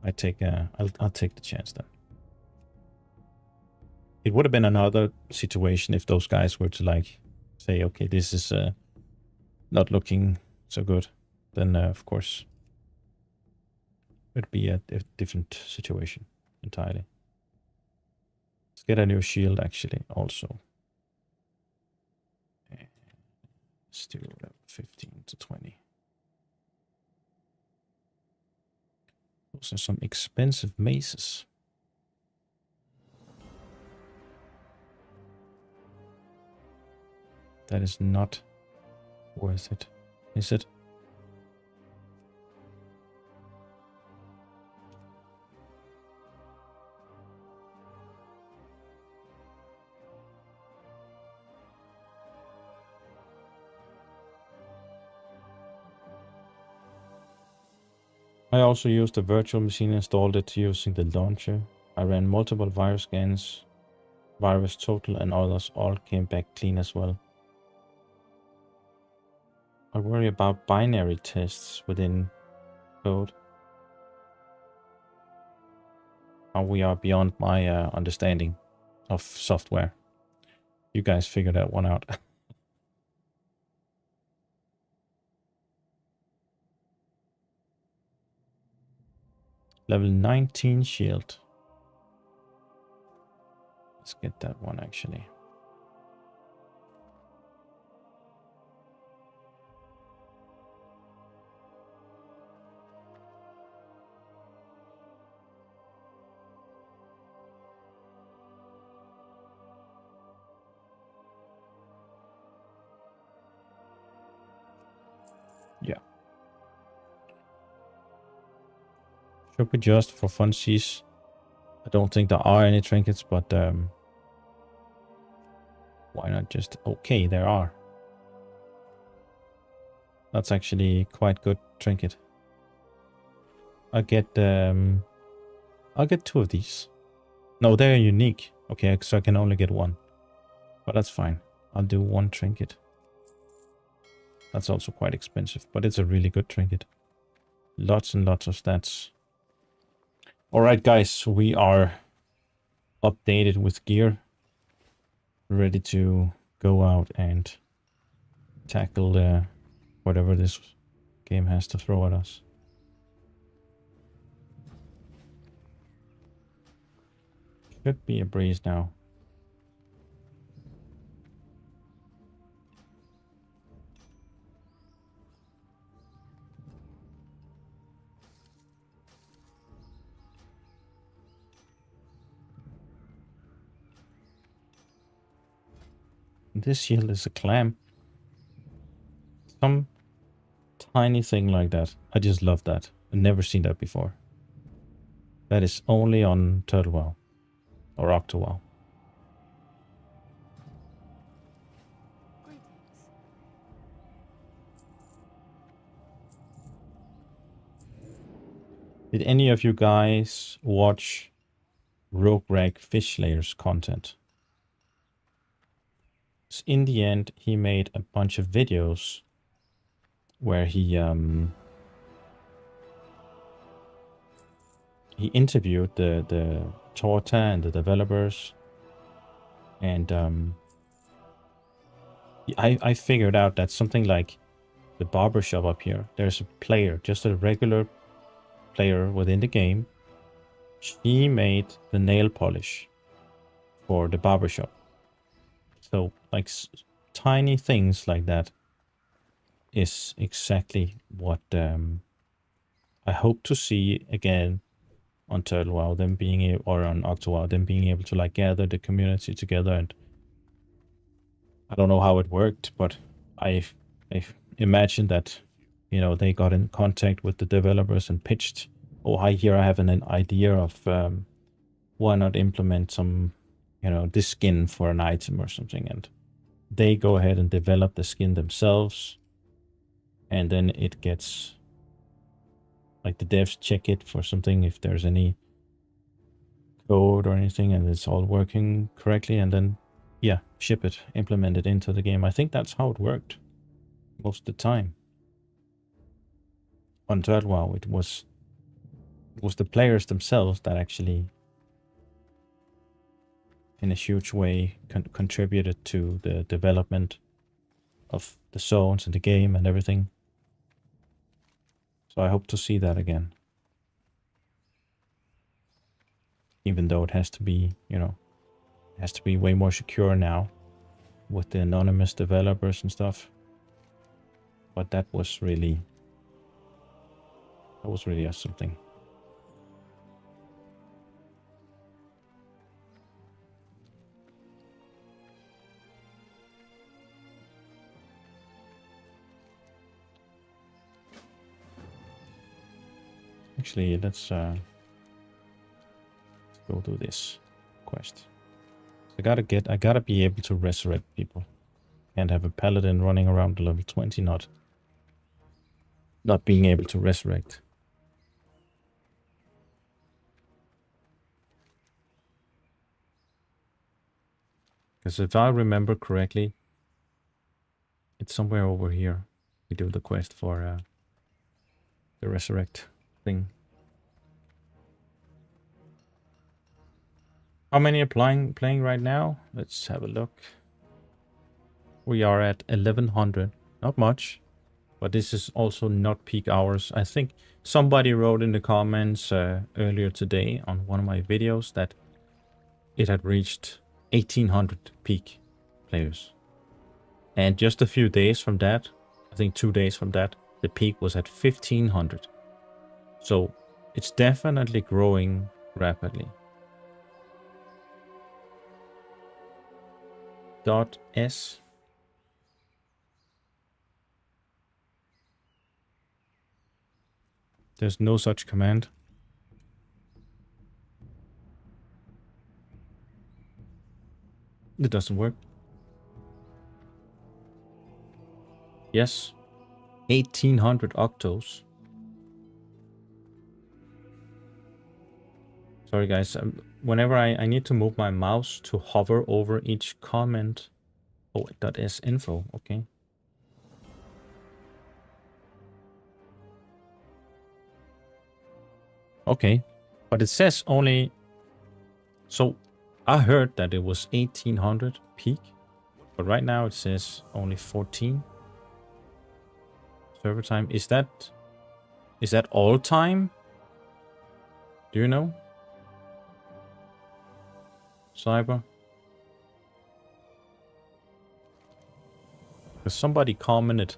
I'll take the chance then. It would have been another situation if those guys were to like say, okay, this is not looking so good. Then of course it'd be a different situation entirely. Let's get a new shield actually also. Still 15 to 20. Those are some expensive maces. That is not worth it, is it? I also used a virtual machine, installed it using the launcher. I ran multiple virus scans, virus total and others all came back clean as well. I worry about binary tests within code. How we are beyond my understanding of software. You guys figure that one out. Level 19 shield. Let's get that one actually. Yeah. Should be just for funsies. I don't think there are any trinkets, but why not just... Okay, there are. That's actually quite good trinket. I'll get 2 of these. No, they're unique. Okay, so I can only get 1. But that's fine. I'll do 1 trinket. That's also quite expensive, but it's a really good trinket. Lots and lots of stats. Alright guys, we are updated with gear. Ready to go out and tackle whatever this game has to throw at us. Should be a breeze now. This shield is a clam. Some tiny thing like that. I just love that. I've never seen that before. That is only on TurtleWoW. Or OctoWoW. Did any of you guys watch Rogue Rag Fish Slayer's content? So in the end, he made a bunch of videos where he interviewed the Torta and the developers, and I figured out that something like the barbershop up here, there's a player, just a regular player within the game. She made the nail polish for the barbershop. So like tiny things like that is exactly what I hope to see again on TurtleWoW, them being able, or on OctoWoW, them being able to like gather the community together. And I don't know how it worked, but I imagine that, you know, they got in contact with the developers and pitched, oh, hi, here I have an idea of why not implement some, you know, this skin for an item or something, and they go ahead and develop the skin themselves, and then it gets, like, the devs check it for something, if there's any code or anything, and it's all working correctly, and then, yeah, ship it, implement it into the game. I think that's how it worked most of the time. On TurtleWoW, it was the players themselves that actually, in a huge way, contributed to the development of the zones and the game and everything. So I hope to see that again. Even though it has to be, you know, it has to be way more secure now with the anonymous developers and stuff. But that was really something. Actually, let's go do this quest. I gotta be able to resurrect people. Can't have a paladin running around to level 20 not being able to resurrect. Because if I remember correctly, it's somewhere over here. We do the quest for the resurrect thing. How many are playing right now? Let's have a look. We are at 1100. Not much, but this is also not peak hours. I think somebody wrote in the comments earlier today on one of my videos that it had reached 1800 peak players. And just a few days from that, I think 2 days from that, the peak was at 1500. So it's definitely growing rapidly. .s. There's no such command. It doesn't work. Yes. 1800 octos. Sorry guys, whenever I need to move my mouse to hover over each comment. Oh, .s info, okay. Okay, but it says only... So, I heard that it was 1800 peak, but right now it says only 14. Server time, is that all time? Do you know? Cyber? Because somebody commented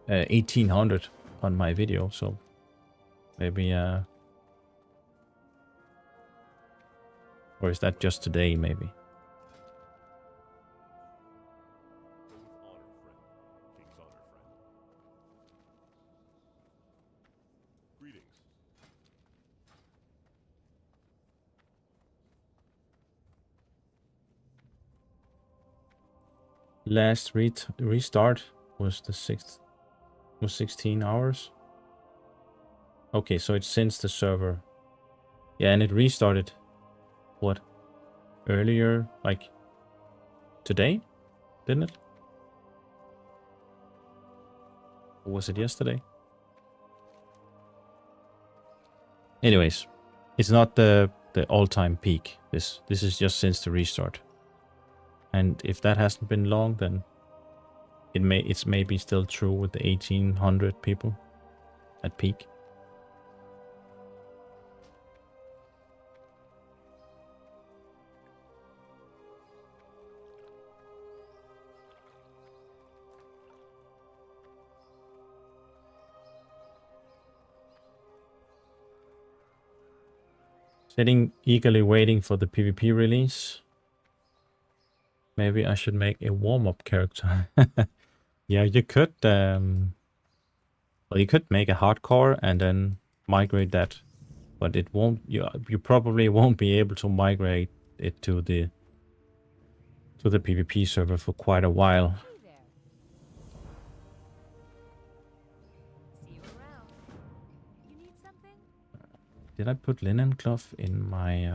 1800 on my video, so maybe or is that just today, maybe? Last restart was the 6th, was 16 hours. Okay, so it's since the server. Yeah, and it restarted, what, earlier, like today, didn't it? Or was it yesterday? Anyways, it's not the all-time peak. This is just since the restart. And if that hasn't been long, then it's maybe still true with the 1800 people at peak. Sitting eagerly waiting for the PvP release. Maybe I should make a warm-up character. Yeah, you could. Well, you could make a hardcore and then migrate that, but it won't. You probably won't be able to migrate it to the PvP server for quite a while. Did I put linen cloth in my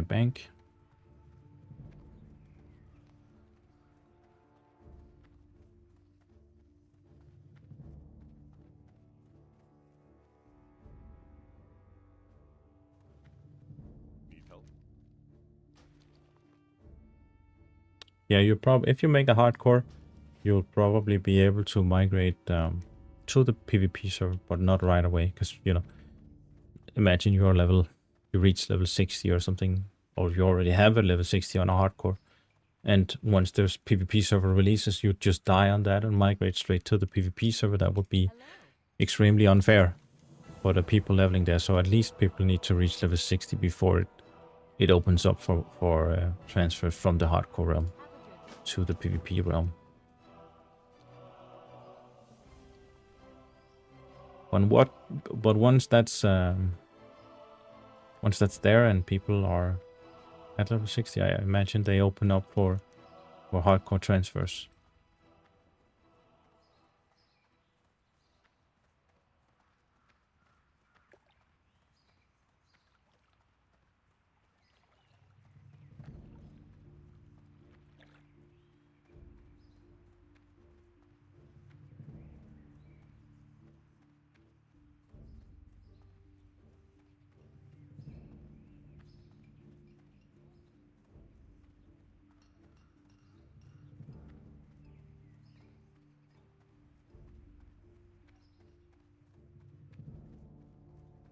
bank? Yeah, you probably, if you make a hardcore, you'll probably be able to migrate to the PvP server, but not right away, because, you know, imagine you reach level 60 or something, or you already have a level 60 on a hardcore, and once there's PvP server releases, you just die on that and migrate straight to the PvP server. That would be extremely unfair for the people leveling there. So at least people need to reach level 60 before it opens up for transfer from the hardcore realm to the PvP realm. But once that's there and people are at level 60, I imagine they open up for hardcore transfers.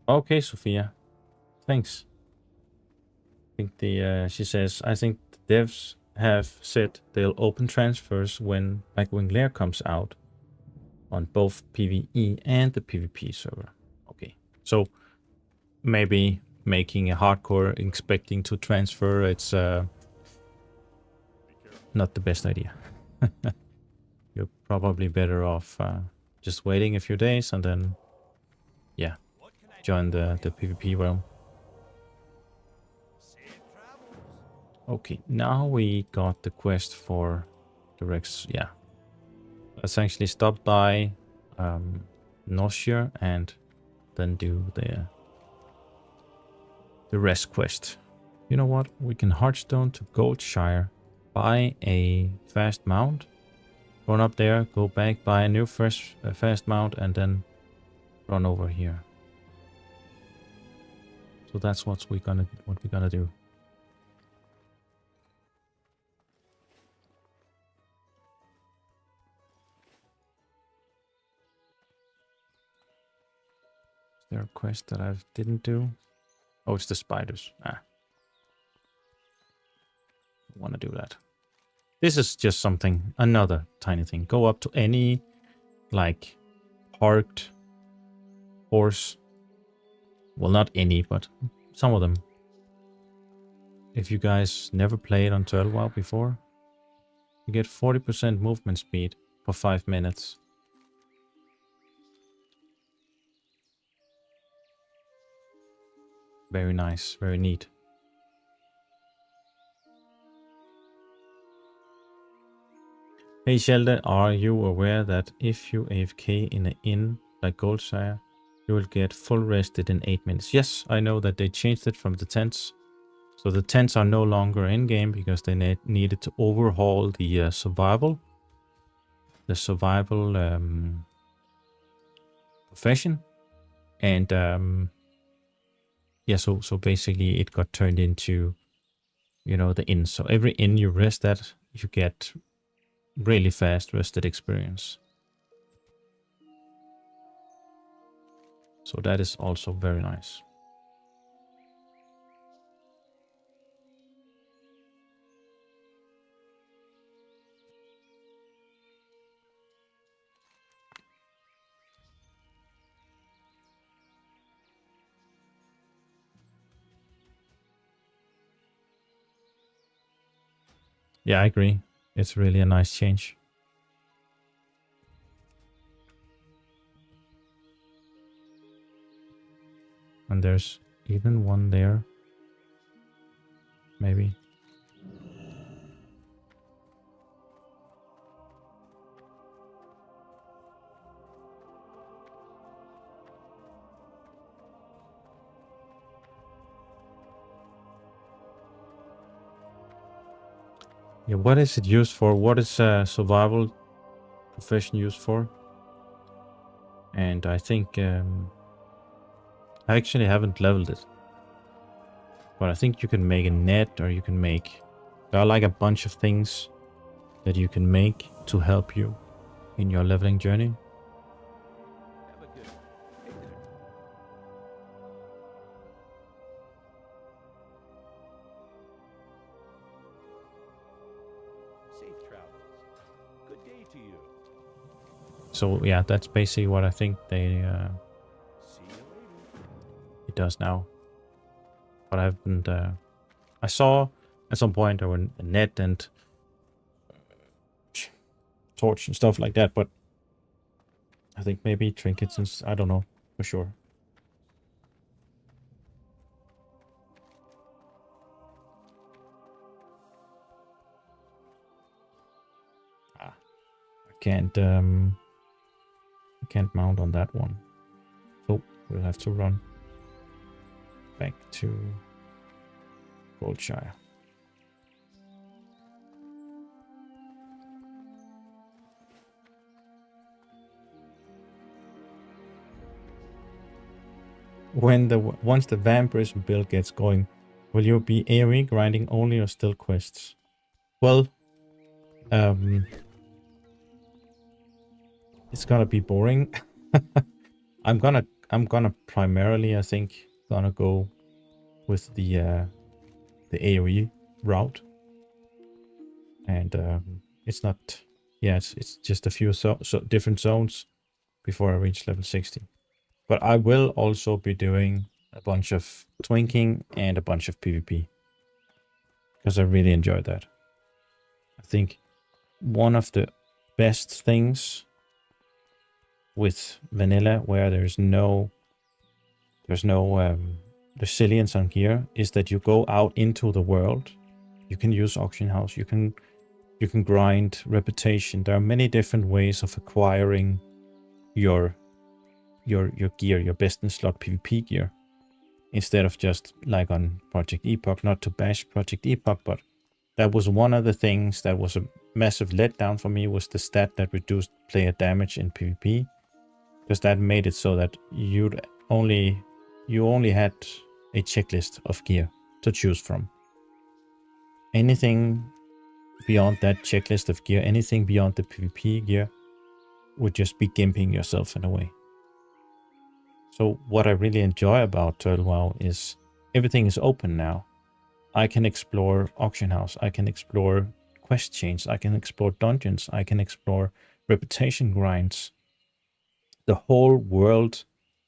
Okay, Sophia. Thanks. I think she says, I think the devs have said they'll open transfers when Blackwing Lair comes out on both PvE and the PvP server. Okay, so maybe making a hardcore expecting to transfer, it's not the best idea. You're probably better off just waiting a few days and then, yeah, join the PvP realm. Okay, now we got the quest for the Rex. Yeah, let's actually stop by Noshir and then do the rest quest. You know what? We can Hearthstone to Goldshire, buy a fast mount, run up there, go back, buy a new fast mount, and then run over here. So that's what we're gonna do. Is there a quest that I didn't do? Oh, it's the spiders. I want to do that. This is just something, another tiny thing. Go up to any, like, parked horse. Well, not any, but some of them. If you guys never played on OctoWoW before, you get 40% movement speed for 5 minutes. Very nice, very neat. Hey Sheldon, are you aware that if you AFK in an inn like Goldshire, you will get full rested in 8 minutes? Yes, I know that they changed it from the tents. So the tents are no longer in-game because they needed to overhaul the survival. The survival profession. And yeah, so basically it got turned into, you know, the inn. So every inn you rest at, you get really fast rested experience. So that is also very nice. Yeah, I agree. It's really a nice change. And there's even one there. Maybe. Yeah, what is it used for? What is survival profession used for? And I think I actually haven't leveled it. But I think you can make a net, or you can make... There are like a bunch of things that you can make to help you in your leveling journey. So yeah, that's basically what I think they it does now. But I haven't... I saw at some point there were a net and torch and stuff like that, but I think maybe trinkets and I don't know for sure. I can't mount on that one, so we'll have to run back to Goldshire. Once the vampirism build gets going, will you be AoE grinding only or still quests? Well, it's gonna be boring. I'm gonna primarily, I think, gonna go with the AoE route, and it's not. Yeah, it's just a few so different zones before I reach level 60. But I will also be doing a bunch of twinking and a bunch of PvP. Because I really enjoy that. I think one of the best things with vanilla, where there's no resilience on gear, is that you go out into the world. You can use auction house. You can grind reputation. There are many different ways of acquiring your gear, your best in slot PvP gear, instead of just like on Project Epoch. Not to bash Project Epoch, but that was one of the things that was a massive letdown for me, was the stat that reduced player damage in PvP, because that made it so that you only had a checklist of gear to choose from. Anything beyond that checklist of gear, anything beyond the PvP gear, would just be gimping yourself in a way. So what I really enjoy about OctoWoW is everything is open now. I can explore auction house, I can explore quest chains, I can explore dungeons, I can explore reputation grinds. The whole world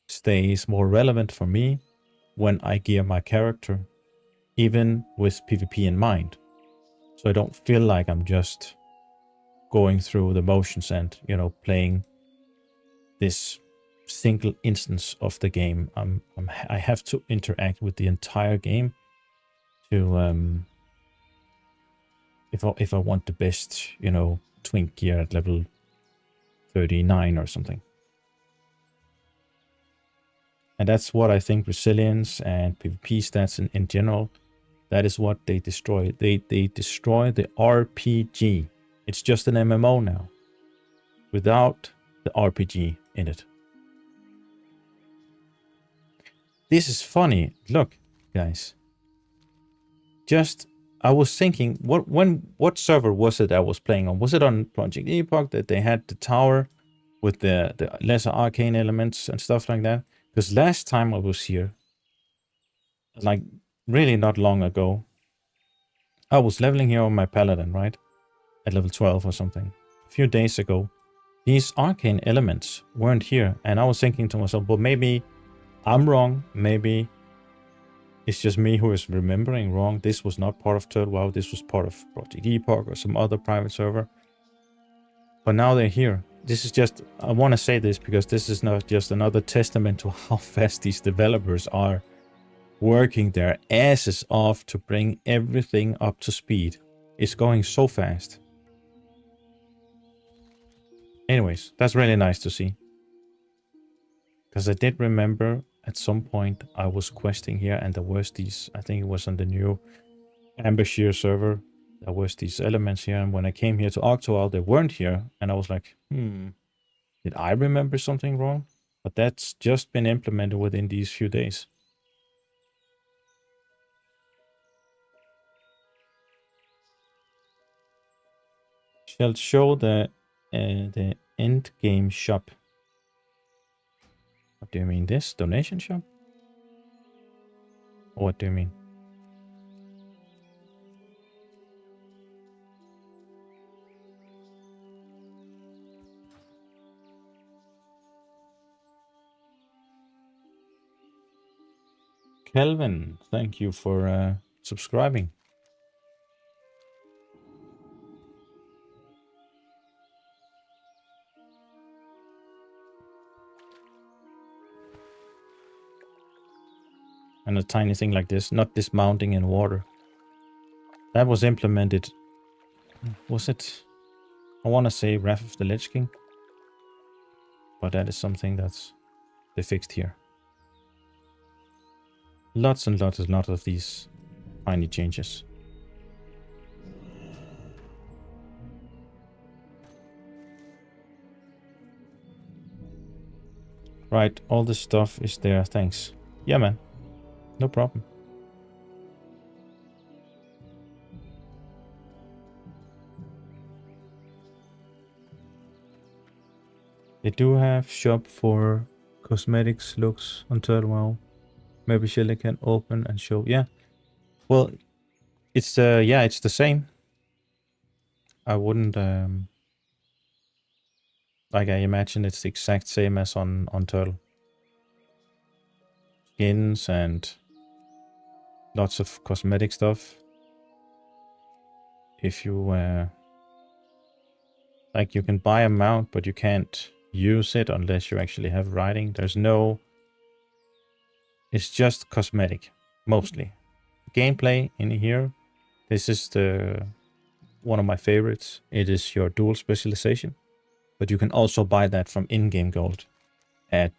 stays more relevant for me when I gear my character, even with PvP in mind. So I don't feel like I'm just going through the motions and, you know, playing this single instance of the game. I have to interact with the entire game to if I want the best, you know, twink gear at level 39 or something. And that's what I think resilience and PvP stats in general, that is what they destroy. They destroy the RPG. It's just an MMO now, without the RPG in it. This is funny. Look, guys. I was thinking, what server was it I was playing on? Was it on Project Epoch that they had the tower with the lesser arcane elements and stuff like that? Because last time I was here, like really not long ago, I was leveling here on my Paladin, right? At level 12 or something. A few days ago, these arcane elements weren't here. And I was thinking to myself, well, maybe I'm wrong. Maybe it's just me who is remembering wrong. This was not part of OctoWoW. This was part of Project Epoch or some other private server. But now they're here. This is just, I want to say this because this is not just another testament to how fast these developers are working their asses off to bring everything up to speed. It's going so fast. Anyways, that's really nice to see. Because I did remember at some point I was questing here and there was these, I think it was on the new Ambassador server, there was these elements here, and when I came here to OctoWoW, they weren't here, and I was like, did I remember something wrong? But that's just been implemented within these few days. Shall show the end game shop. What do you mean, this donation shop? Or what do you mean? Kelvin, thank you for subscribing. And a tiny thing like this, not dismounting in water. That was implemented. Was it? I want to say Wrath of the Lich King. But that is something that's they fixed here. Lots and lots of these tiny changes. Right, all this stuff is there, thanks. Yeah, man. No problem. They do have shop for cosmetics looks on OctoWoW. Maybe Shelly can open and show. Yeah. Well, it's yeah, it's the same. I wouldn't like, I imagine it's the exact same as on Turtle. Skins and lots of cosmetic stuff. If you like, you can buy a mount, but you can't use it unless you actually have riding. There's no, it's just cosmetic mostly. Gameplay in here, this is the one of my favorites. It is your dual specialization, but you can also buy that from in-game gold at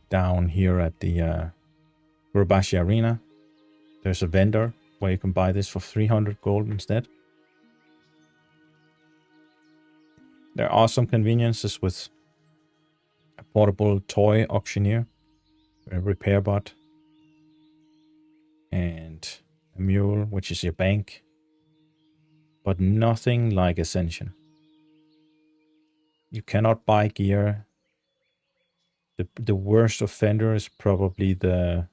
down here at the Urabashi Arena. There's a vendor where you can buy this for 300 gold instead. There are some conveniences with a portable toy auctioneer, a repair bot, and a mule, which is your bank, but nothing like Ascension. You cannot buy gear. The worst offender is probably the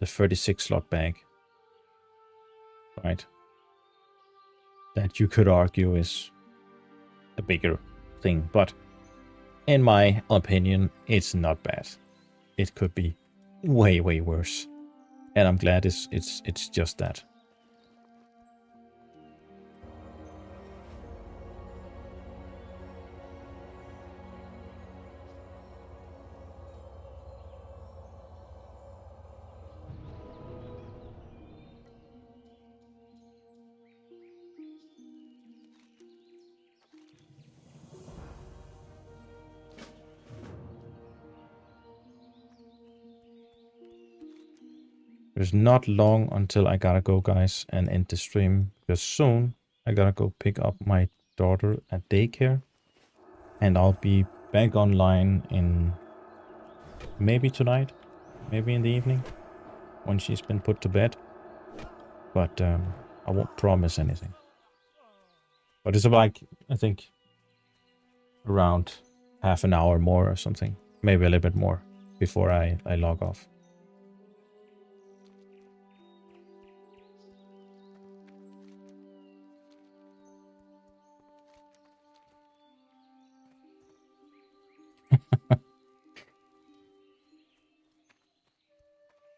36 slot bag, right? That you could argue is a bigger thing, but in my opinion, it's not bad. It could be way worse, and I'm glad it's just that. There's not long until I gotta go, guys, and end the stream. Because soon I gotta go pick up my daughter at daycare. And I'll be back online in maybe tonight, maybe in the evening, when she's been put to bed. But I won't promise anything. But it's like, I think, around half an hour more or something. Maybe a little bit more before I log off.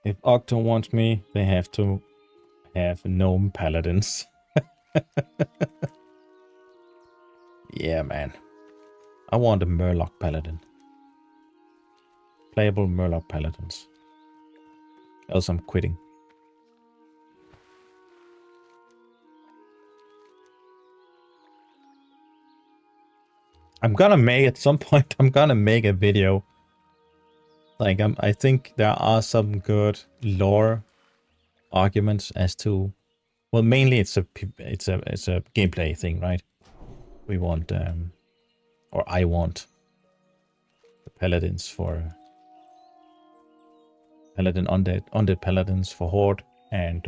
If Octo wants me, they have to have gnome paladins. Yeah, man. I want a Murloc paladin. Playable Murloc paladins. Else I'm quitting. I'm gonna make, at some point, I'm gonna make a video. Like, I think there are some good lore arguments as to, well, mainly it's a gameplay thing, right? We want, or I want the paladins for paladin undead paladins for horde, and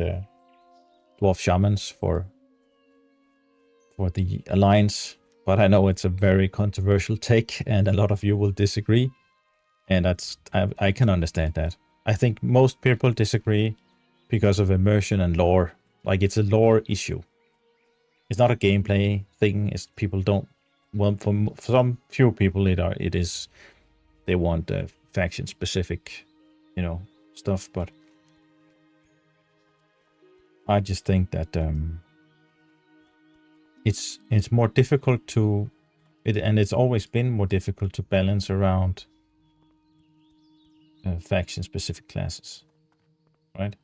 dwarf shamans for the alliance. But I know it's a very controversial take, and a lot of you will disagree, and I can understand that. I think most people disagree because of immersion and lore. Like, it's a lore issue. It's not a gameplay thing. It's people don't. Well, for some few people, it is. They want faction specific, stuff. But I just think that it's more difficult to and it's always been more difficult to balance around faction specific classes, right?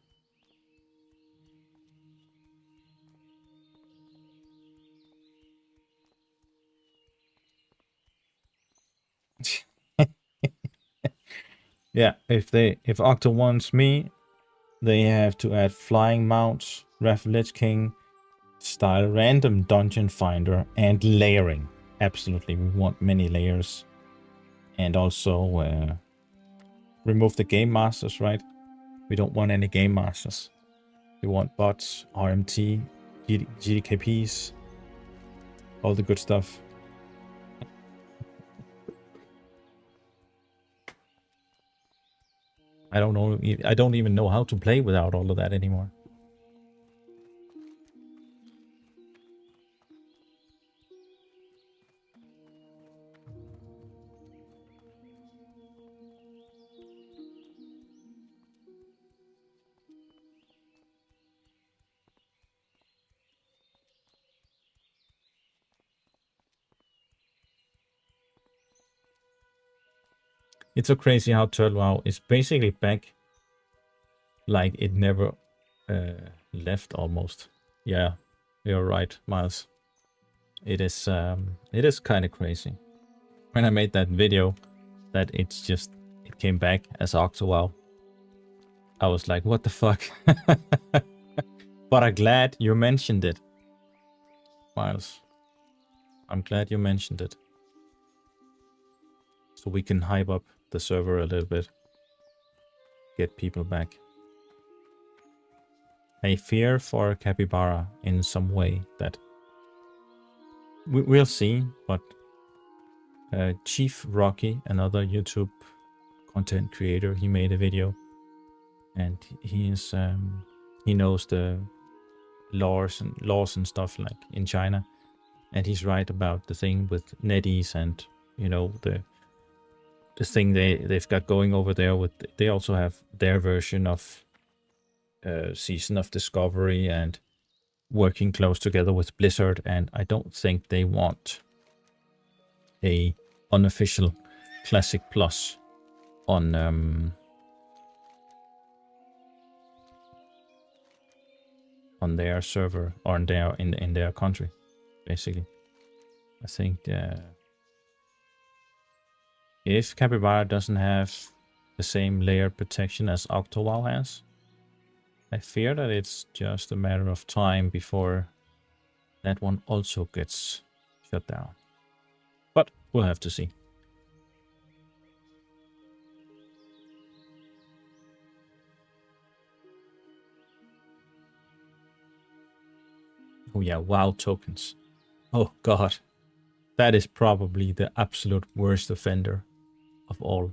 Yeah, if Octo wants me, they have to add flying mounts, Wrath Lich King style, random dungeon finder, and layering. Absolutely, we want many layers, and also remove the game masters, right? We don't want any game masters. We want bots, RMT, GDKPs, all the good stuff. I don't know. I don't even know how to play without all of that anymore. It's so crazy how OctoWoW is basically back like it never left almost. Yeah, you're right, Miles. It is kind of crazy. When I made that video that it came back as OctoWoW, I was like, what the fuck? But I'm glad you mentioned it, Miles. I'm glad you mentioned it. So we can hype up the server a little bit. Get people back. I fear for Capybara in some way that we'll see, but Chief Rocky, another YouTube content creator, he made a video, and he knows the laws and stuff like in China, and he's right about the thing with NetEase and the thing they've got going over there. They also have their version of Season of Discovery and working close together with Blizzard, and I don't think they want a unofficial Classic Plus on their server or in their country, basically. I think if Capybara doesn't have the same layered protection as OctoWoW has, I fear that it's just a matter of time before that one also gets shut down. But we'll have to see. Oh yeah, WoW tokens. Oh god. That is probably the absolute worst offender of all.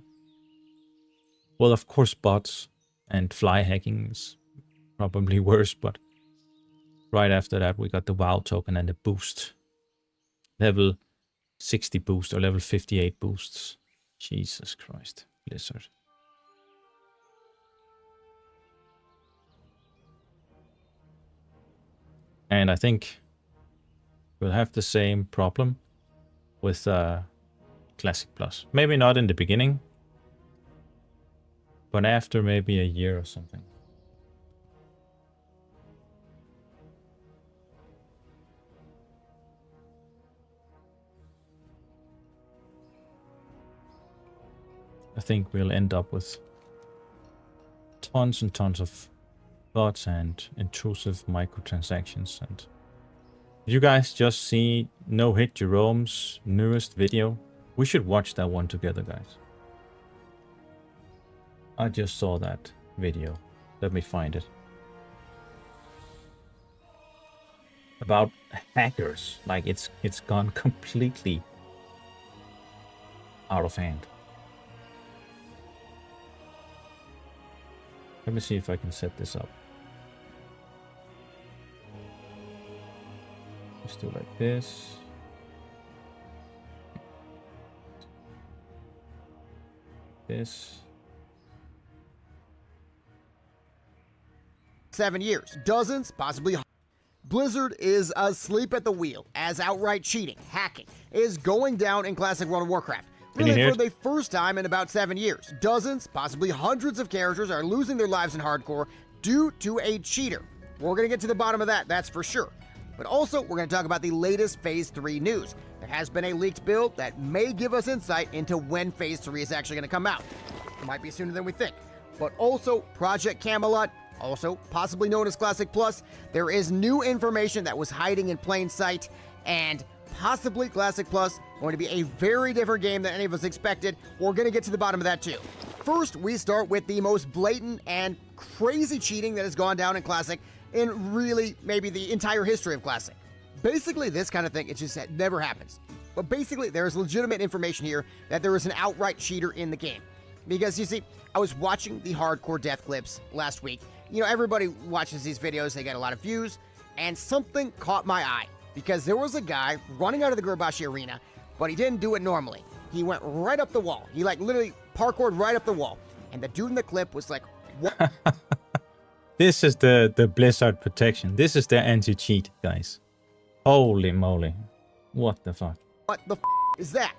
Well, of course bots and fly hacking is probably worse, but right after that we got the WoW token and the boost. Level 60 boost or level 58 boosts. Jesus Christ, Blizzard. And I think we'll have the same problem with Classic Plus. Maybe not in the beginning, but after maybe a year or something. I think we'll end up with tons and tons of bots and intrusive microtransactions. And if you guys just see No Hit Jerome's newest video, we should watch that one together, guys. I just saw that video. Let me find it. About hackers. Like it's gone completely out of hand. Let me see if I can set this up. Let's do like this. This. 7 years. Dozens, possibly. Blizzard is asleep at the wheel as outright cheating, hacking, is going down in Classic World of Warcraft. Really, for the first time in about 7 years. Dozens, possibly hundreds of characters are losing their lives in hardcore due to a cheater. We're going to get to the bottom of that, that's for sure. But also, we're going to talk about the latest Phase 3 news. There has been a leaked build that may give us insight into when Phase 3 is actually going to come out. It might be sooner than we think. But also, Project Camelot, also possibly known as Classic Plus, there is new information that was hiding in plain sight, and possibly Classic Plus going to be a very different game than any of us expected. We're going to get to the bottom of that too. First, we start with the most blatant and crazy cheating that has gone down in Classic in really maybe the entire history of Classic. Basically, this kind of thing, it just never happens. But basically, there is legitimate information here that there is an outright cheater in the game. Because you see, I was watching the hardcore death clips last week. You know, everybody watches these videos, they get a lot of views, and something caught my eye. Because there was a guy running out of the Gurabashi arena, but he didn't do it normally. He went right up the wall. He like literally parkoured right up the wall. And the dude in the clip was like, what? This is the Blizzard protection. This is their anti-cheat, guys. Holy moly. What the fuck? What the is that?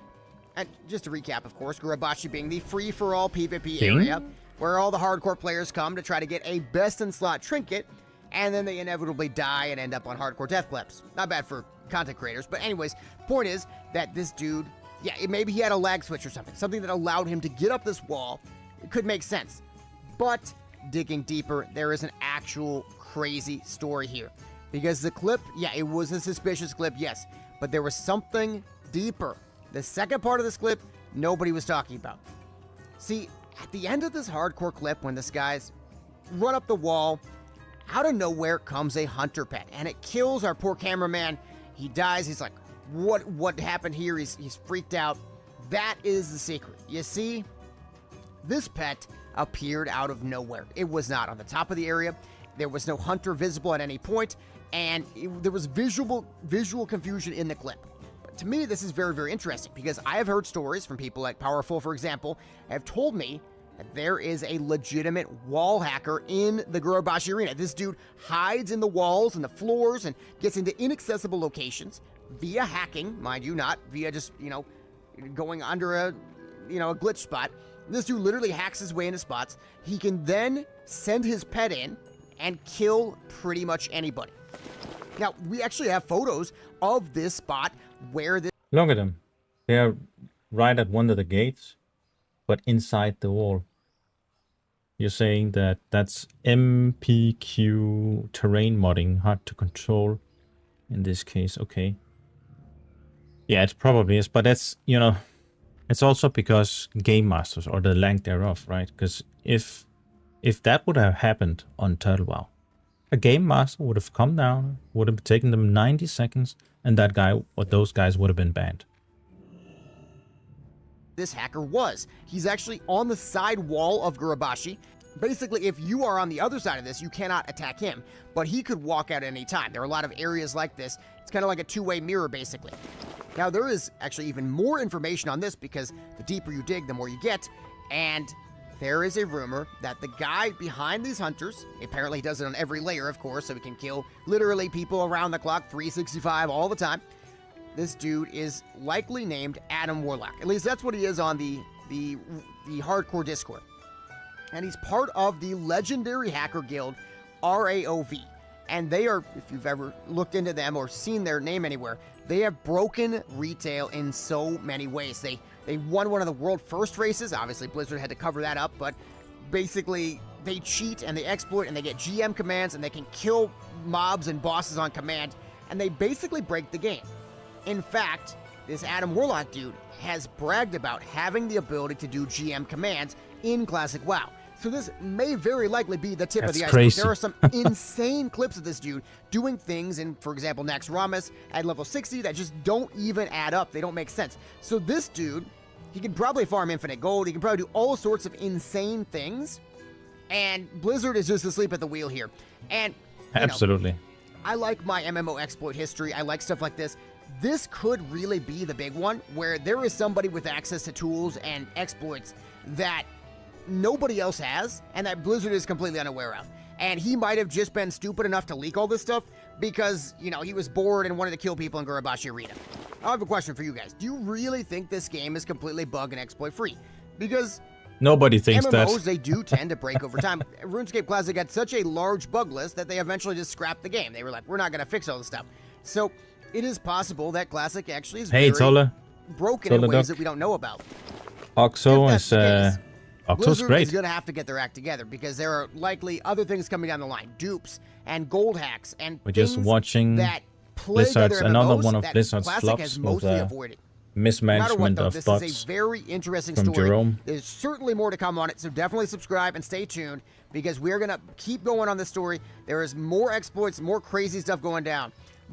And just to recap, of course, Gurabashi being the free-for-all PvP area, where all the hardcore players come to try to get a best-in-slot trinket, and then they inevitably die and end up on hardcore death clips. Not bad for content creators, but anyways, point is that this dude, yeah, maybe he had a lag switch or something that allowed him to get up this wall. It could make sense. But digging deeper, there is an actual crazy story here. Because the clip, yeah, it was a suspicious clip, yes, but there was something deeper. The second part of this clip, nobody was talking about. See, at the end of this hardcore clip, when this guy's run up the wall, out of nowhere comes a hunter pet, and it kills our poor cameraman. He dies. He's like, what happened here? He's freaked out. That is the secret. You see, this pet appeared out of nowhere. It was not on the top of the area. There was no hunter visible at any point, and there was visual confusion in the clip. To me, this is very, very interesting because I have heard stories from people like Powerful, for example, have told me that there is a legitimate wall hacker in the Gurabashi arena. This dude hides in the walls and the floors and gets into inaccessible locations via hacking, mind you, not via just, going under a glitch spot. This dude literally hacks his way into spots. He can then send his pet in and kill pretty much anybody. Now, we actually have photos of this spot where this... Look at them. They're right at one of the gates, but inside the wall. You're saying that that's MPQ terrain modding, hard to control in this case. Okay. Yeah, it probably is, but that's, you know, it's also because game masters or the lack thereof, right? Because if that would have happened on TurtleWoW, a game master would have come down, would have taken them 90 seconds, and that guy or those guys would have been banned. This hacker was. He's actually on the side wall of Gurabashi. Basically, if you are on the other side of this, you cannot attack him, but he could walk out at any time. There are a lot of areas like this. It's kind of like a two-way mirror, basically. Now, there is actually even more information on this because the deeper you dig, the more you get, and there is a rumor that the guy behind these hunters, apparently he does it on every layer, of course, so he can kill literally people around the clock, 365 all the time. This dude is likely named Adam Warlock. At least that's what he is on the hardcore Discord. And he's part of the legendary hacker guild RAOV. And they are, if you've ever looked into them or seen their name anywhere, they have broken retail in so many ways. They won one of the world first races. Obviously, Blizzard had to cover that up, but basically they cheat and they exploit and they get GM commands and they can kill mobs and bosses on command, and they basically break the game. In fact, this Adam Warlock dude has bragged about having the ability to do GM commands in Classic WoW. So this may very likely be the tip of the iceberg. Crazy. There are some insane clips of this dude doing things in, for example, Nax Ramas at level 60 that just don't even add up. They don't make sense. So this dude, he can probably farm infinite gold. He can probably do all sorts of insane things. And Blizzard is just asleep at the wheel here. And Absolutely. I like my MMO exploit history. I like stuff like this. This could really be the big one, where there is somebody with access to tools and exploits that nobody else has, and that Blizzard is completely unaware of. And he might have just been stupid enough to leak all this stuff because, you know, he was bored and wanted to kill people in Gurabashi Arena. I have a question for you guys. Do you really think this game is completely bug and exploit free? Because Nobody thinks MMOs, that. they do tend to break over time. RuneScape Classic had such a large bug list that they eventually just scrapped the game. They were like, we're not going to fix all this stuff. So it is possible that Classic actually is Hey, very Tolle. broken in Tolle ways Duck. that we don't know about. Octo If that's is the case, Octo's Blizzard great. is going to have to get their act together because there are likely other things coming down the line. Dupes and gold hacks and We're just things watching that plague Blizzard's other another MMOs one of that Blizzard's Classic flops has with mostly avoided. No matter what, mismanagement though, of this bots is a very interesting from story. Jerome. There's certainly more to come on it, so definitely subscribe and stay tuned because we're going to keep going on this story. There is more exploits, more crazy stuff going down.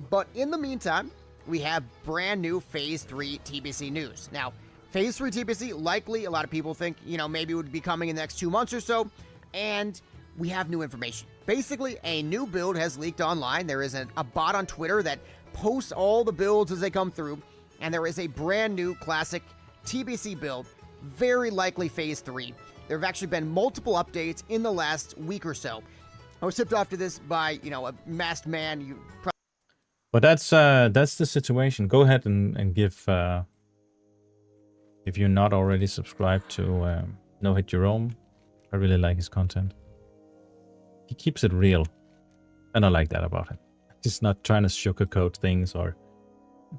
But in the meantime, we have brand new Phase 3 TBC news. Now, Phase 3 TBC, likely a lot of people think, you know, maybe it would be coming in the next 2 months or so, and we have new information. Basically, a new build has leaked online. There is a bot on Twitter that posts all the builds as they come through, and there is a brand new Classic TBC build, very likely Phase 3. There have actually been multiple updates in the last week or so. I was tipped off to this by, you know, a masked man. You probably But that's the situation. Go ahead and give, if you're not already subscribed to No Hit Jerome. I really like his content. He keeps it real, and I like that about him. He's not trying to sugarcoat things or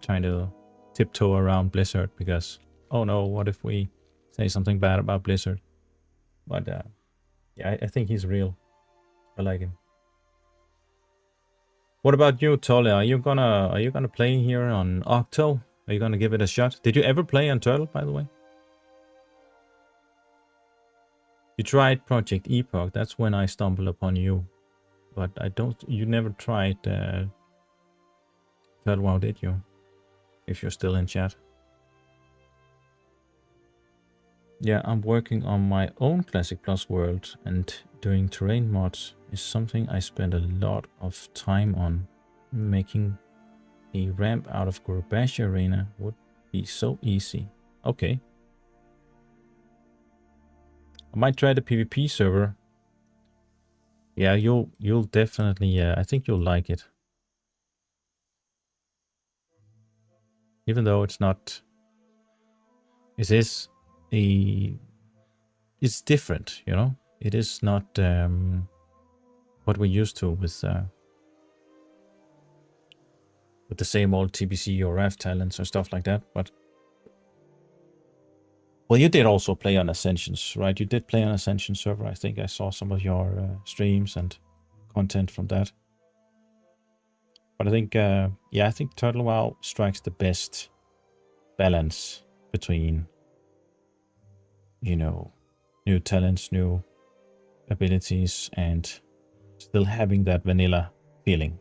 trying to tiptoe around Blizzard because, oh no, what if we say something bad about Blizzard? But yeah, I think he's real. I like him. What about you, Tolle? Are you gonna play here on Octo? Are you gonna give it a shot? Did you ever play on Turtle, by the way? You tried Project Epoch. That's when I stumbled upon you. But I don't. You never tried TurtleWoW, did you? If you're still in chat. Yeah, I'm working on my own Classic Plus world, and doing terrain mods is something I spend a lot of time on. Making a ramp out of Gurabashi Arena would be so easy. Okay. I might try the PvP server. Yeah, you'll definitely, I think you'll like it. Even though it's not, it's different, you know? It is not what we're used to with the same old TBC or RAF talents or stuff like that, but Well, you did also play on Ascensions, right? You did play on Ascension server. I think I saw some of your streams and content from that. But I think, yeah, I think OctoWoW strikes the best balance between, you know, new talents, new abilities, and still having that vanilla feeling.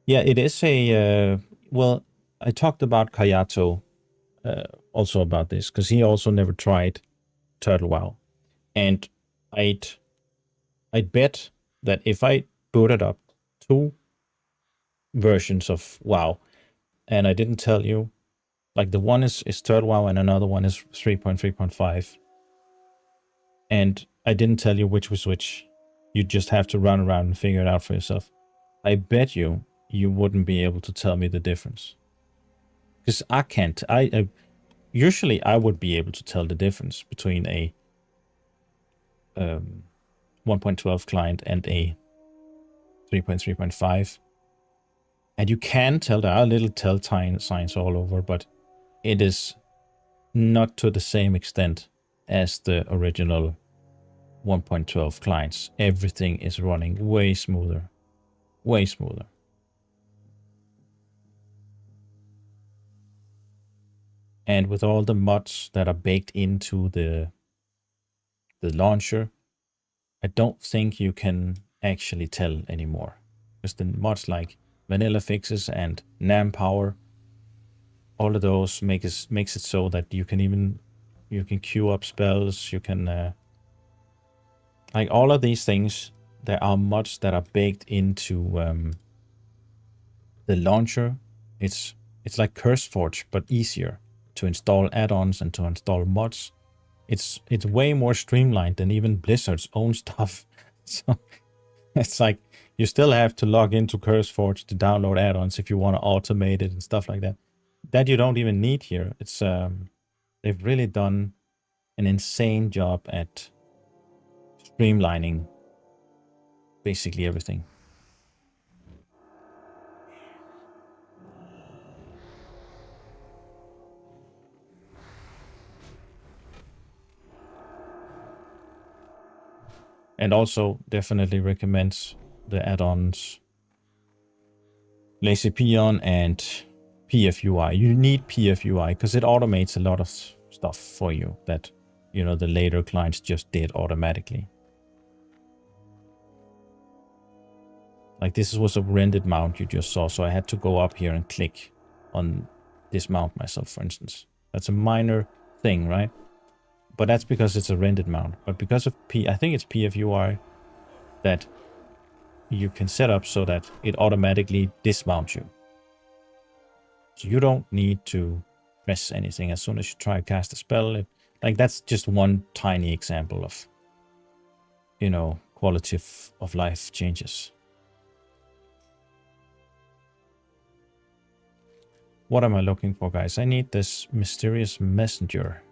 Yeah, it is a, well, I talked about Kayato also about this, because he also never tried OctoWoW. And I'd bet that if I booted up 2 versions of WoW, and I didn't tell you, like the one is OctoWoW and another one is 3.3.5, and I didn't tell you which was which, you just have to run around and figure it out for yourself. I bet you wouldn't be able to tell me the difference. Because I can't. Usually I would be able to tell the difference between a 1.12 client and a 3.3.5. And you can tell, there are little telltale signs all over, but it is not to the same extent as the original 1.12 clients. Everything is running way smoother. Way smoother. And with all the mods that are baked into the launcher, I don't think you can actually tell anymore. Because the mods like vanilla fixes and NAM power, all of those makes it so that you can queue up spells, you can like all of these things. There are mods that are baked into the launcher. It's like CurseForge, but easier to install add-ons and to install mods. It's way more streamlined than even Blizzard's own stuff. So it's like you still have to log into CurseForge to download add-ons if you want to automate it and stuff like that. That you don't even need here. It's they've really done an insane job at streamlining basically everything. And also definitely recommends the add-ons Lazy Peon and PFUI. You need PFUI because it automates a lot of stuff for you that, you know, the later clients just did automatically. Like this was a rendered mount you just saw, so I had to go up here and click on this mount myself, for instance. That's a minor thing, right? But that's because it's a rendered mount. But because of I think it's PFUI that you can set up so that it automatically dismounts you. So you don't need to press anything as soon as you try to cast a spell. Like that's just one tiny example of, you know, quality of life changes. What am I looking for, guys? I need this mysterious messenger.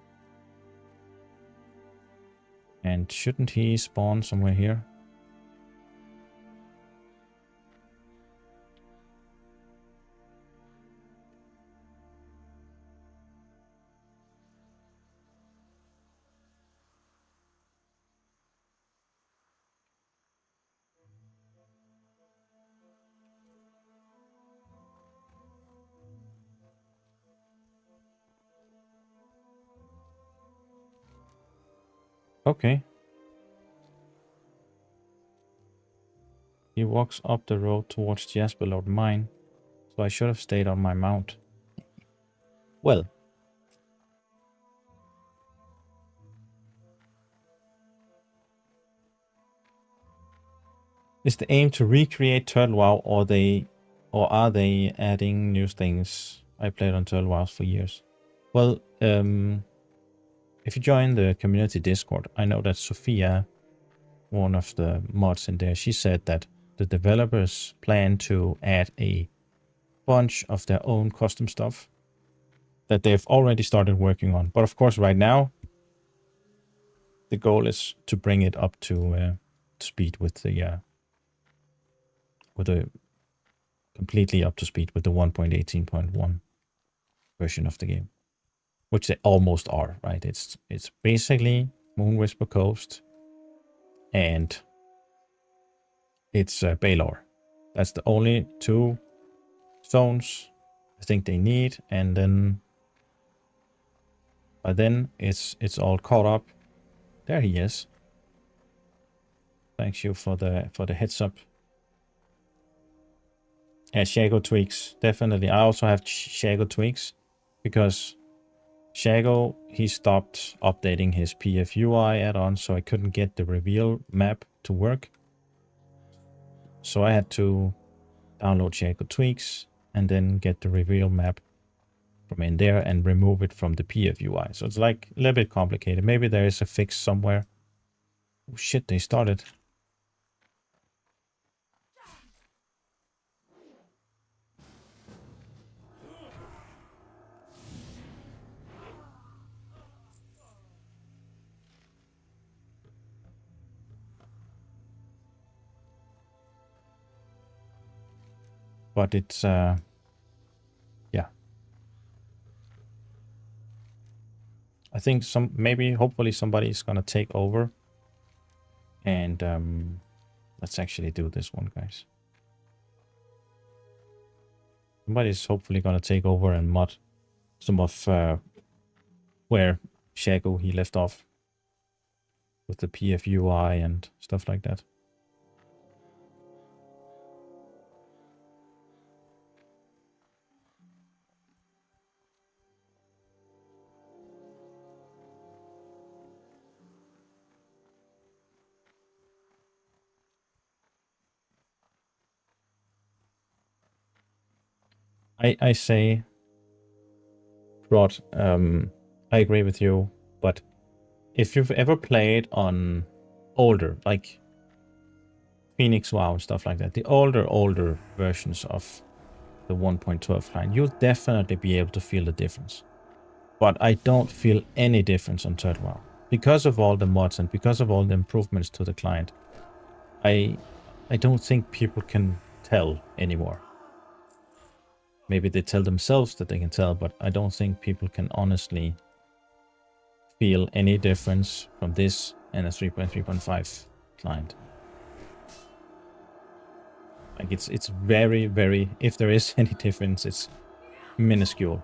And shouldn't he spawn somewhere here? Okay. He walks up the road towards Jasper Lord Mine, so I should have stayed on my mount. Well. Is the aim to recreate OctoWoW, or are they adding new things? I played on OctoWoW for years. Well, if you join the community Discord, I know that Sophia, one of the mods in there, she said that the developers plan to add a bunch of their own custom stuff that they've already started working on. But of course, right now, the goal is to bring it up to speed with the with a completely up to speed with the 1.18.1 version of the game, which they almost are, right? It's basically Moon Whisper Coast, and it's Baylor. That's the only two zones I think they need, and then by then it's all caught up. There he is. Thanks you for the heads up. Yeah, Shago tweaks, definitely. I also have Shago tweaks because Shago, he stopped updating his PFUI add-on, so I couldn't get the reveal map to work. So I had to download Shago tweaks and then get the reveal map from in there and remove it from the PFUI. So it's like a little bit complicated. Maybe there is a fix somewhere. Oh shit, they started. But it's, yeah. I think maybe, hopefully somebody is going to take over. And let's actually do this one, guys. Somebody's hopefully going to take over and mod some of where Shago he left off with the PFUI and stuff like that. I say, Rod, I agree with you, but if you've ever played on older, like Phoenix WoW and stuff like that, the older versions of the 1.12 line, you'll definitely be able to feel the difference. But I don't feel any difference on Turtle WoW. Because of all the mods and because of all the improvements to the client, I don't think people can tell anymore. Maybe they tell themselves that they can tell, but I don't think people can honestly feel any difference from this and a 3.3.5 client. Like it's very, very, if there is any difference, it's minuscule.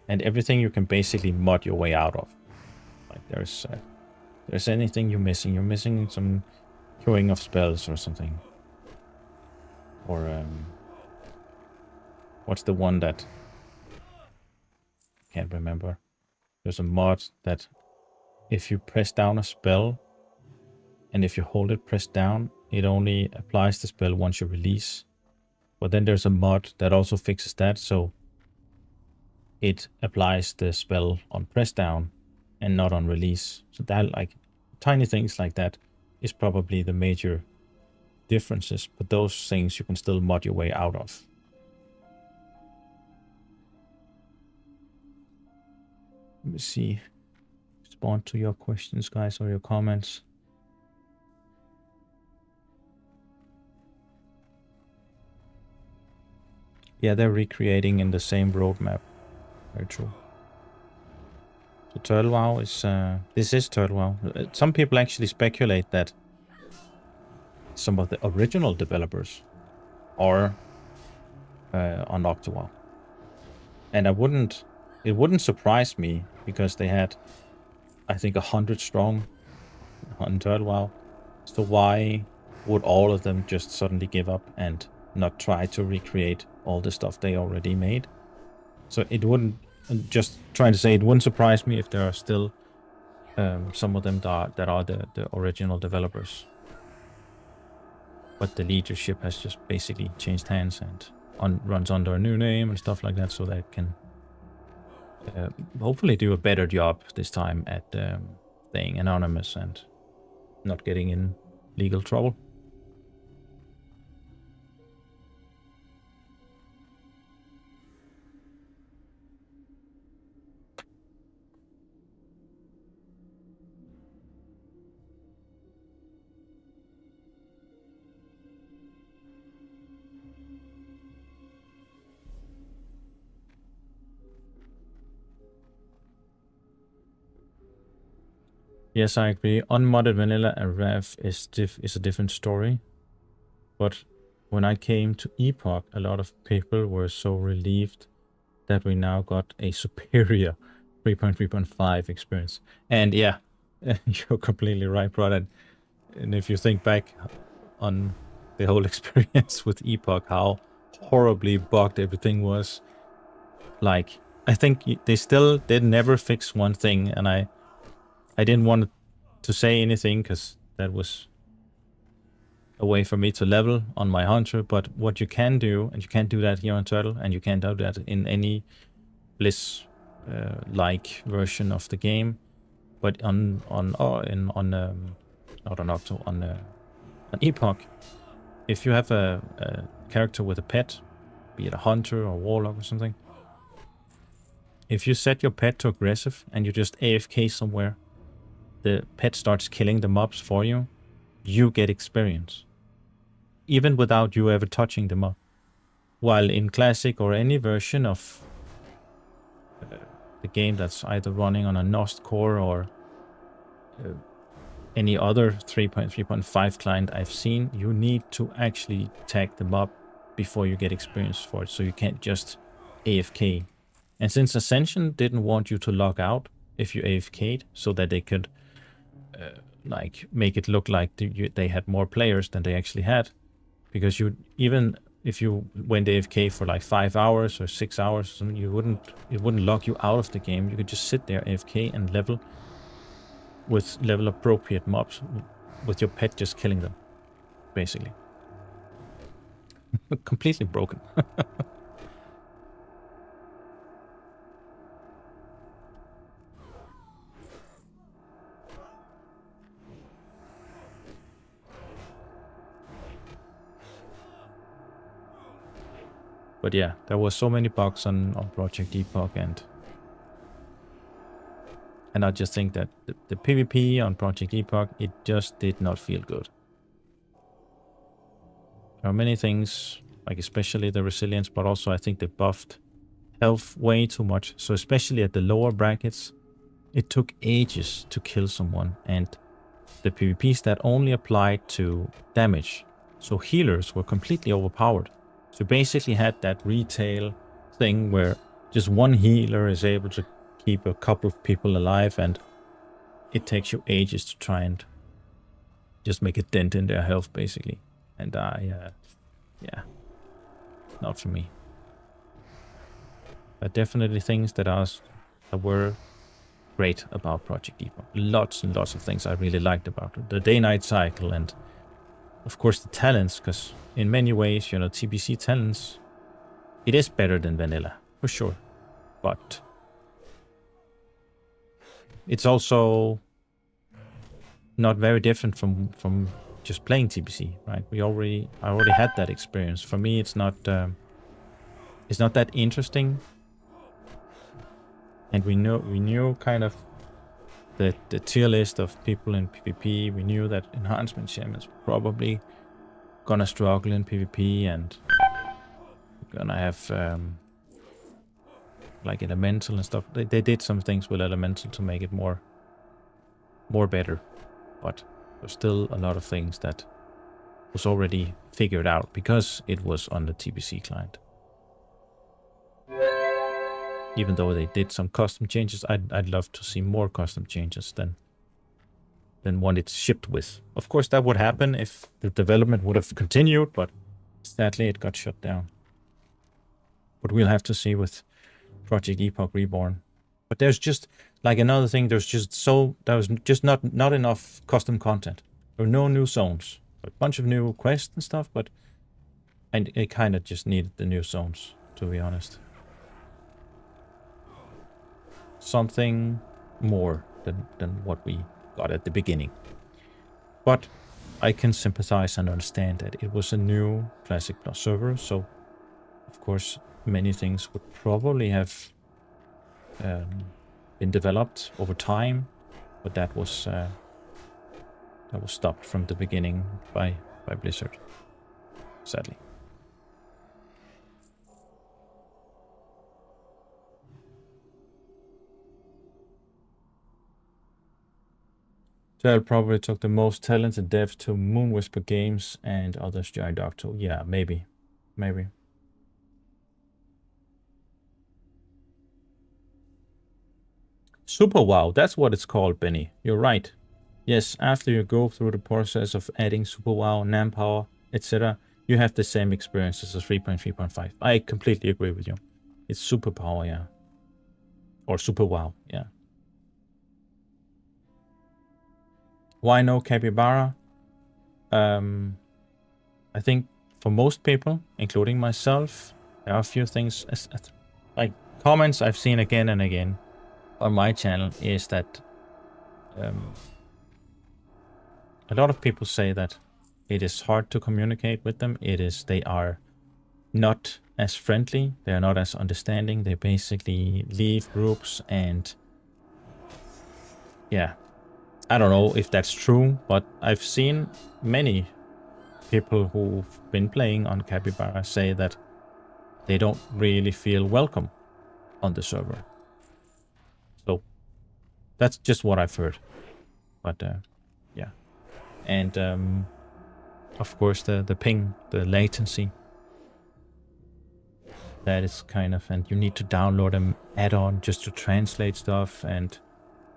And everything you can basically mod your way out of. Like there's anything you're missing some queuing of spells or something. Or what's the one that can't remember? There's a mod that if you press down a spell and if you hold it pressed down, it only applies the spell once you release. But then there's a mod that also fixes that, so it applies the spell on press down and not on release. So that, like, tiny things like that is probably the major differences, but those things you can still mod your way out of. Let me see. Respond to your questions, guys, or your comments. Yeah, they're recreating in the same roadmap. Very true. So Turtle WoW is... this is Turtle WoW. Some people actually speculate that some of the original developers are on OctoWoW. And it wouldn't surprise me because they had, I think, 100 strong on Turtle WoW. So why would all of them just suddenly give up and not try to recreate all the stuff they already made? So it wouldn't, just trying to say, it wouldn't surprise me if there are still some of them that are the original developers. But the leadership has just basically changed hands and runs under a new name and stuff like that, so they can hopefully do a better job this time at staying anonymous and not getting in legal trouble. Yes, I agree. Unmodded vanilla and Rev is a different story. But when I came to Epoch, a lot of people were so relieved that we now got a superior 3.3.5 experience. And yeah, you're completely right, brother. And if you think back on the whole experience with Epoch, how horribly bugged everything was, like, I think they never fix one thing, and I didn't want to say anything because that was a way for me to level on my hunter. But what you can do, and you can't do that here on Turtle, and you can't do that in any Bliss like version of the game, but on not on Octo, on Epoch, if you have a character with a pet, be it a hunter or warlock or something, if you set your pet to aggressive and you just AFK somewhere, the pet starts killing the mobs for you, you get experience, even without you ever touching the mob. While in Classic or any version of the game that's either running on a Nost core or any other 3.3.5 client I've seen, you need to actually tag them up before you get experience for it, so you can't just AFK. And since Ascension didn't want you to log out if you AFK'd, so that they could like make it look like they had more players than they actually had, because you, even if you went AFK for like 5 hours or 6 hours, it wouldn't log you out of the game. You could just sit there AFK and level with level appropriate mobs, with your pet just killing them, basically. Completely broken. But yeah, there were so many bugs on Project Epoch, and I just think that the PvP on Project Epoch, it just did not feel good. There are many things, like especially the resilience, but also I think they buffed health way too much. So especially at the lower brackets, it took ages to kill someone, and the PvP stat only applied to damage. So healers were completely overpowered. So you basically had that retail thing where just one healer is able to keep a couple of people alive, and it takes you ages to try and just make a dent in their health, basically. And yeah, not for me. But definitely things that were great about Project Epoch. Lots and lots of things I really liked about it. The day-night cycle, and of course the talents, because in many ways, you know, TBC talents, it is better than vanilla, for sure. But it's also not very different from just playing TBC, right? I already had that experience. For me, it's not that interesting. And we knew kind of the tier list of people in PvP. We knew that enhancement champions were probably gonna struggle in PvP, and gonna have like elemental and stuff. They did some things with elemental to make it more better, but there's still a lot of things that was already figured out because it was on the TBC client. Even though they did some custom changes, I'd love to see more custom changes than what it's shipped with. Of course, that would happen if the development would have continued, but sadly it got shut down. But we'll have to see with Project Epoch Reborn. But there's just, like another thing, there was just not enough custom content. There were no new zones. A bunch of new quests and stuff, but it kind of just needed the new zones, to be honest. Something more than what we got at the beginning. But I can sympathize and understand that it was a new Classic Plus server, so of course many things would probably have been developed over time, but that was stopped from the beginning by Blizzard, sadly. Dell probably took the most talented devs to Moon Whisper Games and others joined Octo. Yeah, maybe. Maybe. Super WoW, that's what it's called, Benny. You're right. Yes, after you go through the process of adding Super WoW, Nampower, etc., you have the same experiences as 3.3.5. I completely agree with you. It's superpower, yeah. Or Super WoW, yeah. Why no capybara? I think for most people, including myself, there are a few things, like comments I've seen again and again on my channel is that a lot of people say that it is hard to communicate with them. They are not as friendly. They are not as understanding. They basically leave groups and yeah, I don't know if that's true, but I've seen many people who've been playing on Capybara say that they don't really feel welcome on the server. So that's just what I've heard. But yeah. And of course the ping, the latency. That is kind of, and you need to download an add-on just to translate stuff and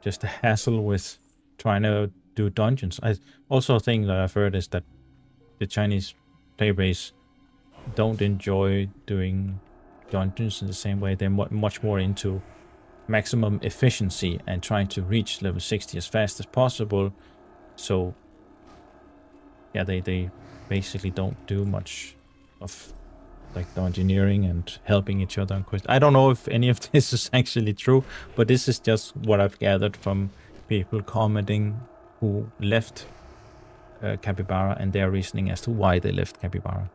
just the hassle with trying to do dungeons. I also a thing that I've heard is that the Chinese player base don't enjoy doing dungeons in the same way. They're much more into maximum efficiency and trying to reach level 60 as fast as possible. So yeah, they basically don't do much of like the engineering and helping each other on quests. I don't know if any of this is actually true, but this is just what I've gathered from people commenting who left Capybara and their reasoning as to why they left Capybara.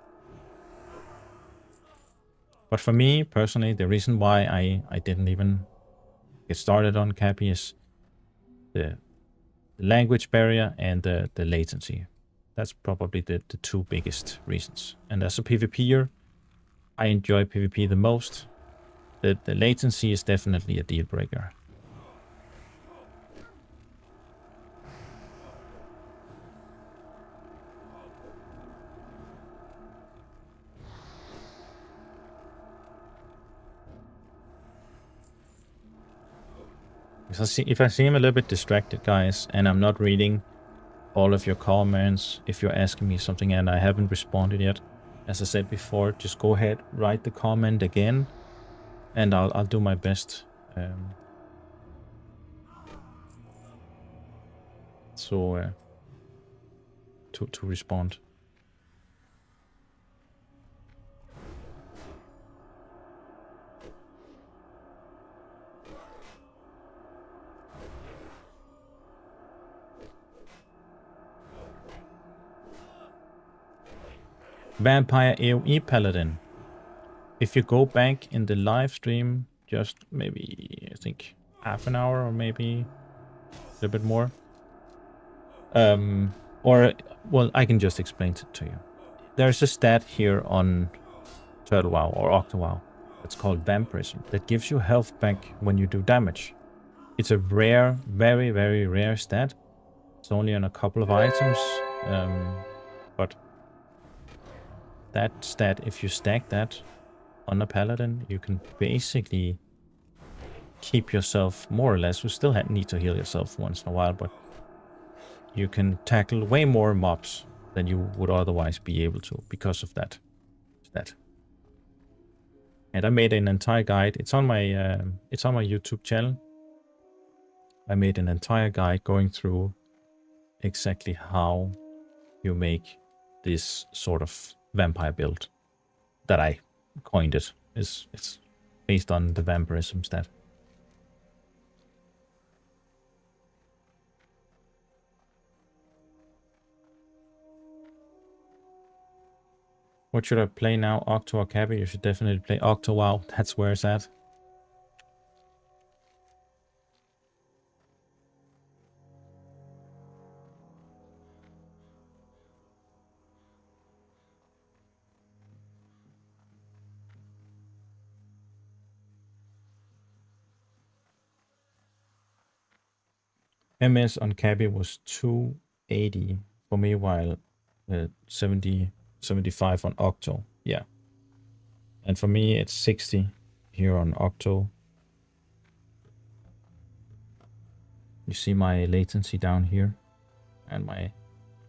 But for me personally, the reason why I didn't even get started on Cappy is the language barrier and the latency. That's probably the two biggest reasons. And as a PvPer, I enjoy PvP the most. The latency is definitely a deal breaker. If I seem a little bit distracted, guys, and I'm not reading all of your comments, if you're asking me something and I haven't responded yet, as I said before, just go ahead, write the comment again, and I'll do my best to respond. Vampire AoE Paladin. If you go back in the live stream, just maybe, I think, half an hour or maybe a little bit more. Or, well, I can just explain it to you. There's a stat here on OctoWoW or OctoWoW. It's called Vampirism. That gives you health back when you do damage. It's a rare, very, very rare stat. It's only on a couple of items. But that stat, if you stack that on a paladin, you can basically keep yourself more or less. You still need to heal yourself once in a while, but you can tackle way more mobs than you would otherwise be able to because of that stat. And I made an entire guide. It's on my YouTube channel. I made an entire guide going through exactly how you make this sort of vampire build that I coined it. It's based on the vampirism stat. What should I play now? Octo or Cappy? You should definitely play OctoWoW. That's where it's at. MS on Cabby was 280 for me, while 75 on Octo. Yeah. And for me, it's 60 here on Octo. You see my latency down here and my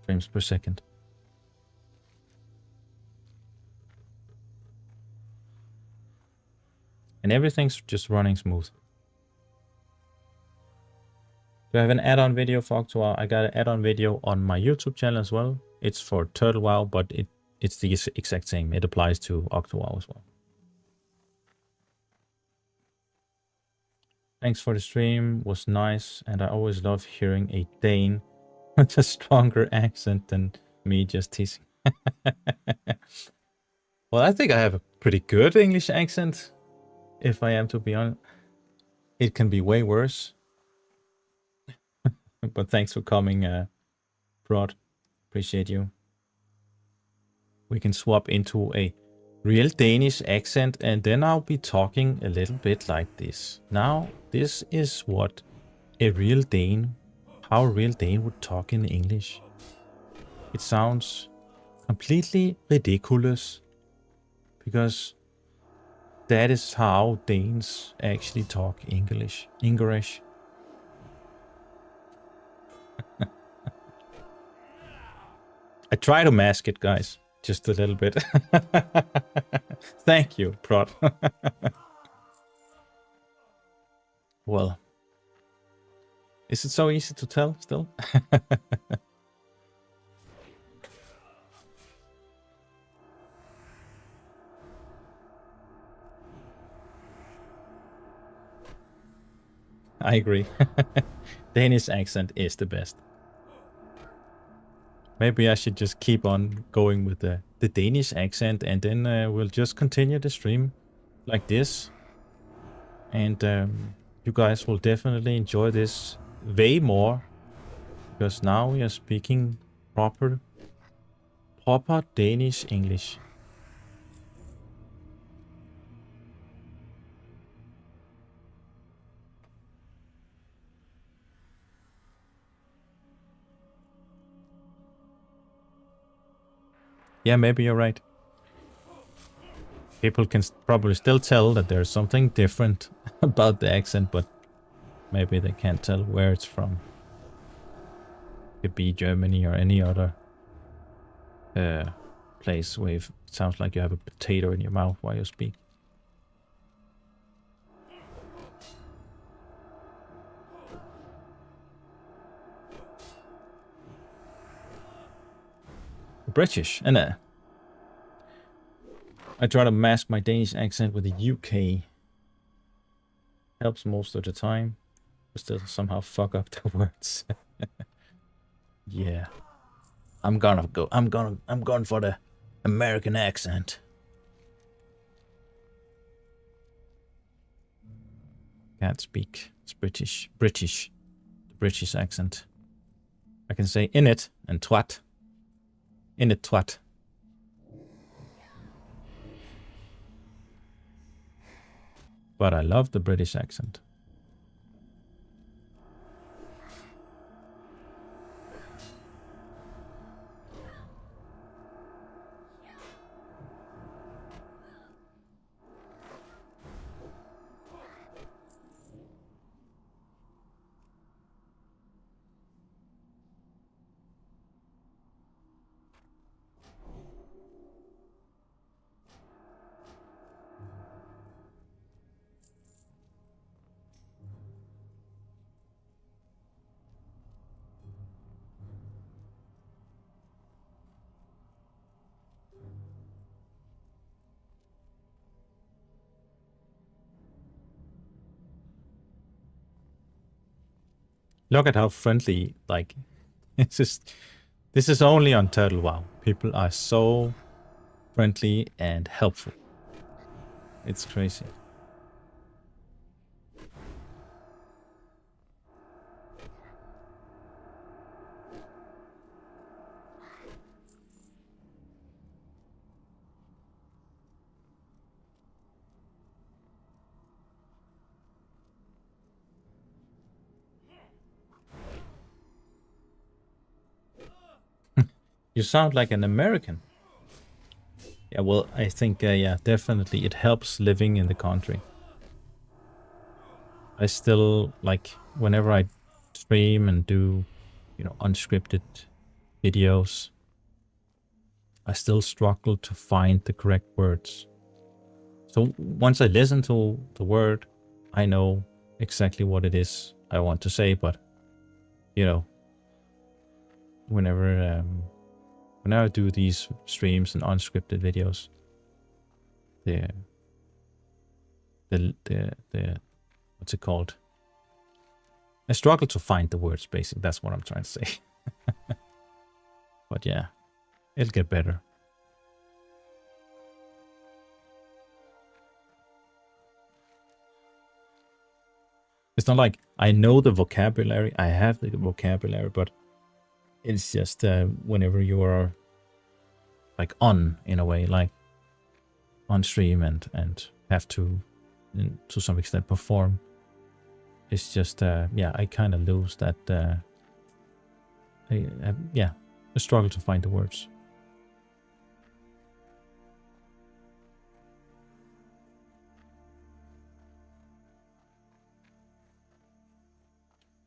frames per second. And everything's just running smooth. Do I have an add-on video for OctoWoW? I got an add-on video on my YouTube channel as well. It's for TurtleWoW, but it's the exact same. It applies to OctoWoW as well. Thanks for the stream. Was nice, and I always love hearing a Dane with a stronger accent than me just teasing. Well, I think I have a pretty good English accent, if I am to be honest. It can be way worse. But thanks for coming, Prod. Appreciate you. We can swap into a real Danish accent, and then I'll be talking a little bit like this. Now, this is what a real Dane, how a real Dane would talk in English. It sounds completely ridiculous, because that is how Danes actually talk English. I try to mask it, guys. Just a little bit. Thank you, Prod. Well, is it so easy to tell still? I agree. Danish accent is the best. Maybe I should just keep on going with the Danish accent, and then we'll just continue the stream like this. And you guys will definitely enjoy this way more, because now we are speaking proper Danish English. Yeah, maybe you're right. People can probably still tell that there's something different about the accent, but maybe they can't tell where it's from. It could be Germany or any other place where it sounds like you have a potato in your mouth while you speak. British, and I try to mask my Danish accent with the UK. Helps most of the time, but still somehow fuck up the words. Yeah, I'm going for the American accent. Can't speak. It's British. The British accent. I can say in it and twat. In it, twat. But I love the British accent. Look at how friendly, like, this is only on TurtleWoW. People are so friendly and helpful. It's crazy. You sound like an American. Yeah, well, I think, yeah, definitely it helps living in the country. I still, like, whenever I stream and do, you know, unscripted videos, I still struggle to find the correct words. So once I listen to the word, I know exactly what it is I want to say, but, you know, whenever I do these streams and unscripted videos, the what's it called? I struggle to find the words, basically. That's what I'm trying to say. But yeah, it'll get better. It's not like I know the vocabulary. I have the vocabulary, but it's just whenever you are like on, in a way, like on stream and have to some extent perform. It's just yeah, I kind of lose that. Yeah, I struggle to find the words.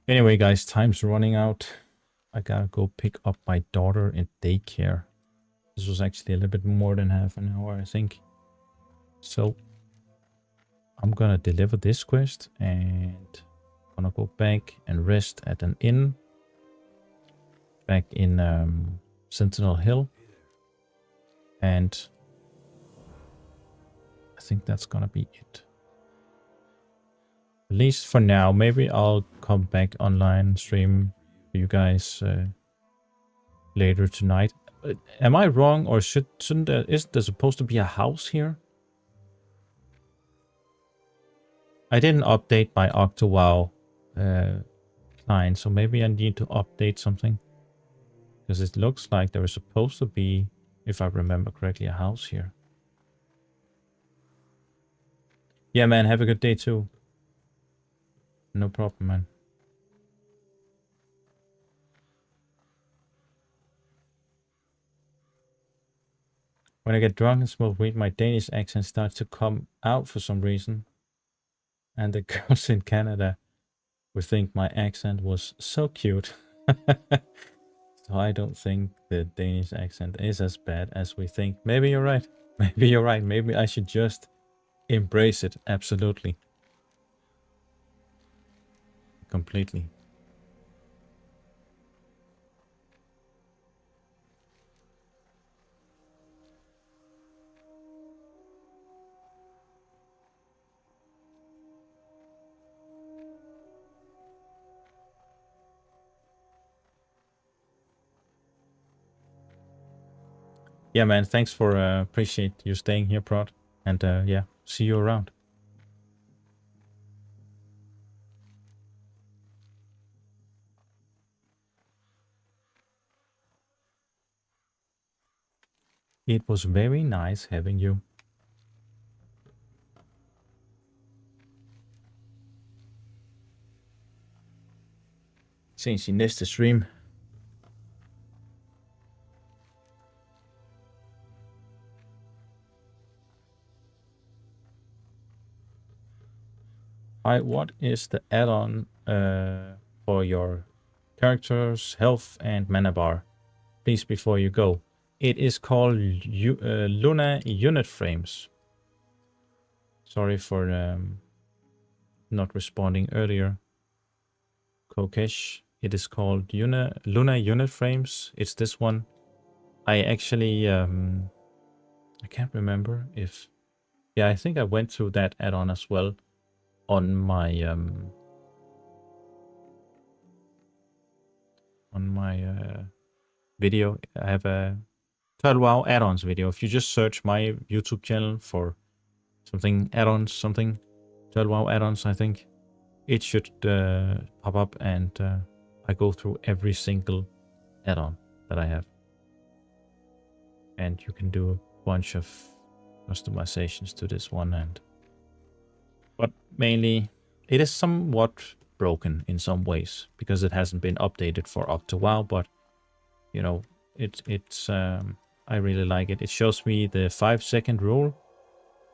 Anyway, guys, time's running out. I gotta go pick up my daughter in daycare. This was actually a little bit more than half an hour, I think. So I'm gonna deliver this quest and gonna go back and rest at an inn back in Sentinel Hill. And I think that's gonna be it. At least for now. Maybe I'll come back online, stream for you guys later tonight. Am I wrong, or isn't there supposed to be a house here? I didn't update my OctoWoW client, so maybe I need to update something. Because it looks like there is supposed to be, if I remember correctly, a house here. Yeah, man, have a good day too. No problem, man. When I get drunk and smoke weed, my Danish accent starts to come out for some reason. And the girls in Canada would think my accent was so cute. So I don't think the Danish accent is as bad as we think. Maybe you're right. Maybe you're right. Maybe I should just embrace it. Absolutely. Completely. Yeah, man. Thanks for appreciate you staying here, Prod. And yeah, see you around. It was very nice having you. Ses i næste stream. Hi, what is the add-on for your character's health and mana bar? Please, before you go. It is called Luna Unit Frames. Sorry for not responding earlier. Kokesh. It is called Luna Unit Frames. It's this one. I actually I can't remember if, yeah, I think I went through that add-on as well on my video. I have a OctoWoW add-ons video. If you just search my YouTube channel for something add-ons, something OctoWoW add-ons, I think it should pop up, and I go through every single add-on that I have. And you can do a bunch of customizations to this one, but mainly it is somewhat broken in some ways because it hasn't been updated for OctoWoW, but you know, It's I really like it. It shows me the 5-second rule.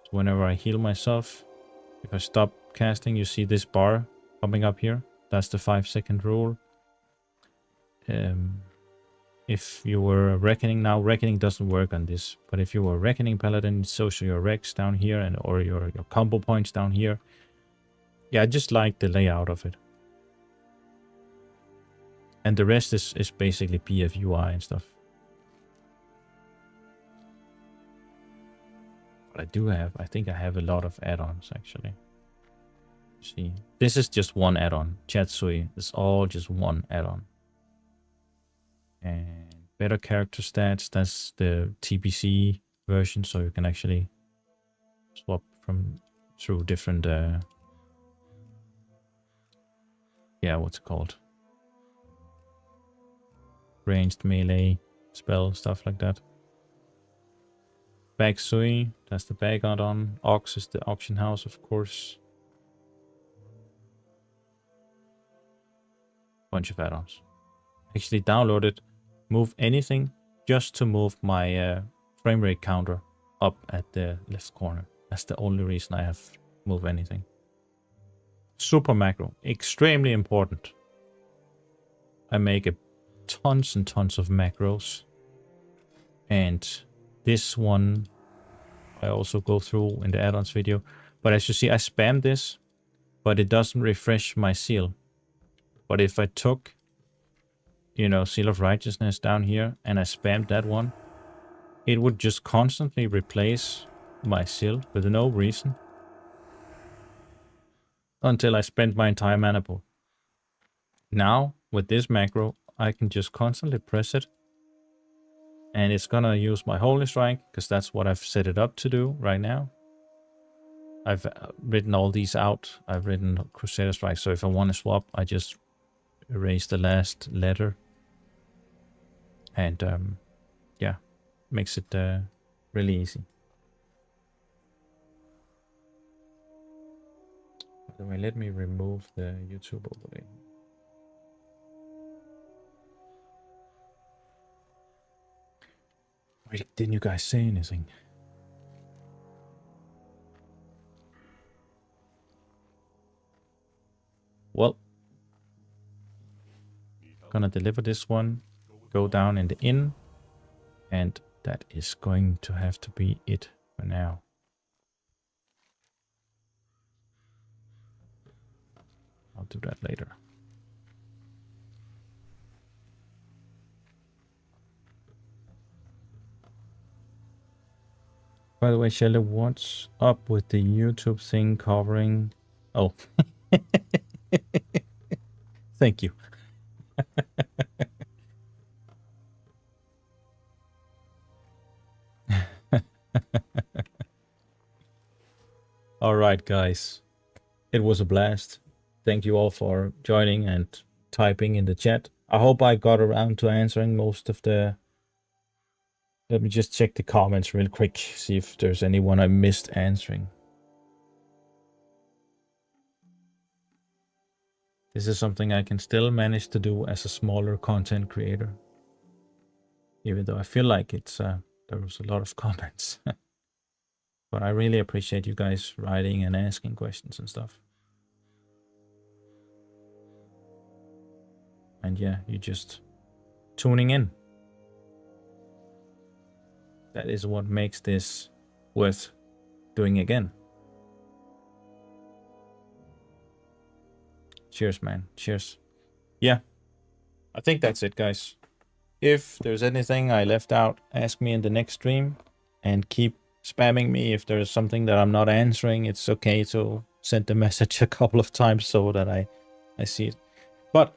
So whenever I heal myself, if I stop casting, you see this bar coming up here. That's the 5-second rule. If you were Reckoning now, Reckoning doesn't work on this. But if you were Reckoning Paladin, it shows your Rex down here and or your combo points down here. Yeah, I just like the layout of it. And the rest is basically PFUI and stuff. But I think I have a lot of add-ons actually. See, this is just one add-on. Chatsui is all just one add-on. And better character stats, that's the TPC version, so you can actually swap through different yeah, what's it called? Ranged melee spell, stuff like that. Bag Sui, that's the bag add-on. Ox is the auction house, of course. Bunch of add-ons. Actually downloaded Move Anything just to move my frame rate counter up at the left corner. That's the only reason I have Move Anything. Super macro, extremely important. I make tons and tons of macros, and this one I also go through in the add-ons video. But as you see, I spam this, but it doesn't refresh my seal. But if I took, you know, Seal of Righteousness down here and I spammed that one, it would just constantly replace my seal with no reason until I spent my entire mana pool. Now, with this macro, I can just constantly press it, and it's gonna use my Holy Strike, because that's what I've set it up to do right now. I've written all these out. I've written Crusader Strike, so if I want to swap, I just erase the last letter. And yeah, makes it really easy. By the way, let me remove the YouTube overlay. Wait, didn't you guys say anything? Well, gonna deliver this one, go down in the inn, and that is going to have to be it for now. I'll do that later. By the way, Shelly, what's up with the YouTube thing covering? Oh, thank you. All right, guys. It was a blast. Thank you all for joining and typing in the chat. I hope I got around to answering most of the... Let me just check the comments real quick, see if there's anyone I missed answering. This is something I can still manage to do as a smaller content creator, even though I feel like it's there was a lot of comments. But I really appreciate you guys writing and asking questions and stuff. And yeah, you just tuning in. That is what makes this worth doing again. Cheers, man. Cheers. Yeah, I think that's it, guys. If there's anything I left out, ask me in the next stream, and keep spamming me if there's something that I'm not answering. It's okay to send the message a couple of times so that I see it. But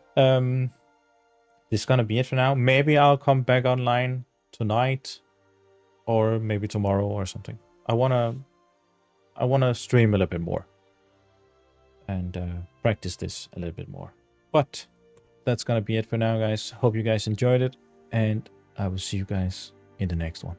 this is gonna be it for now. Maybe I'll come back online tonight, or maybe tomorrow or something. I wanna stream a little bit more and practice this a little bit more. But that's gonna be it for now, guys. Hope you guys enjoyed it, and I will see you guys in the next one.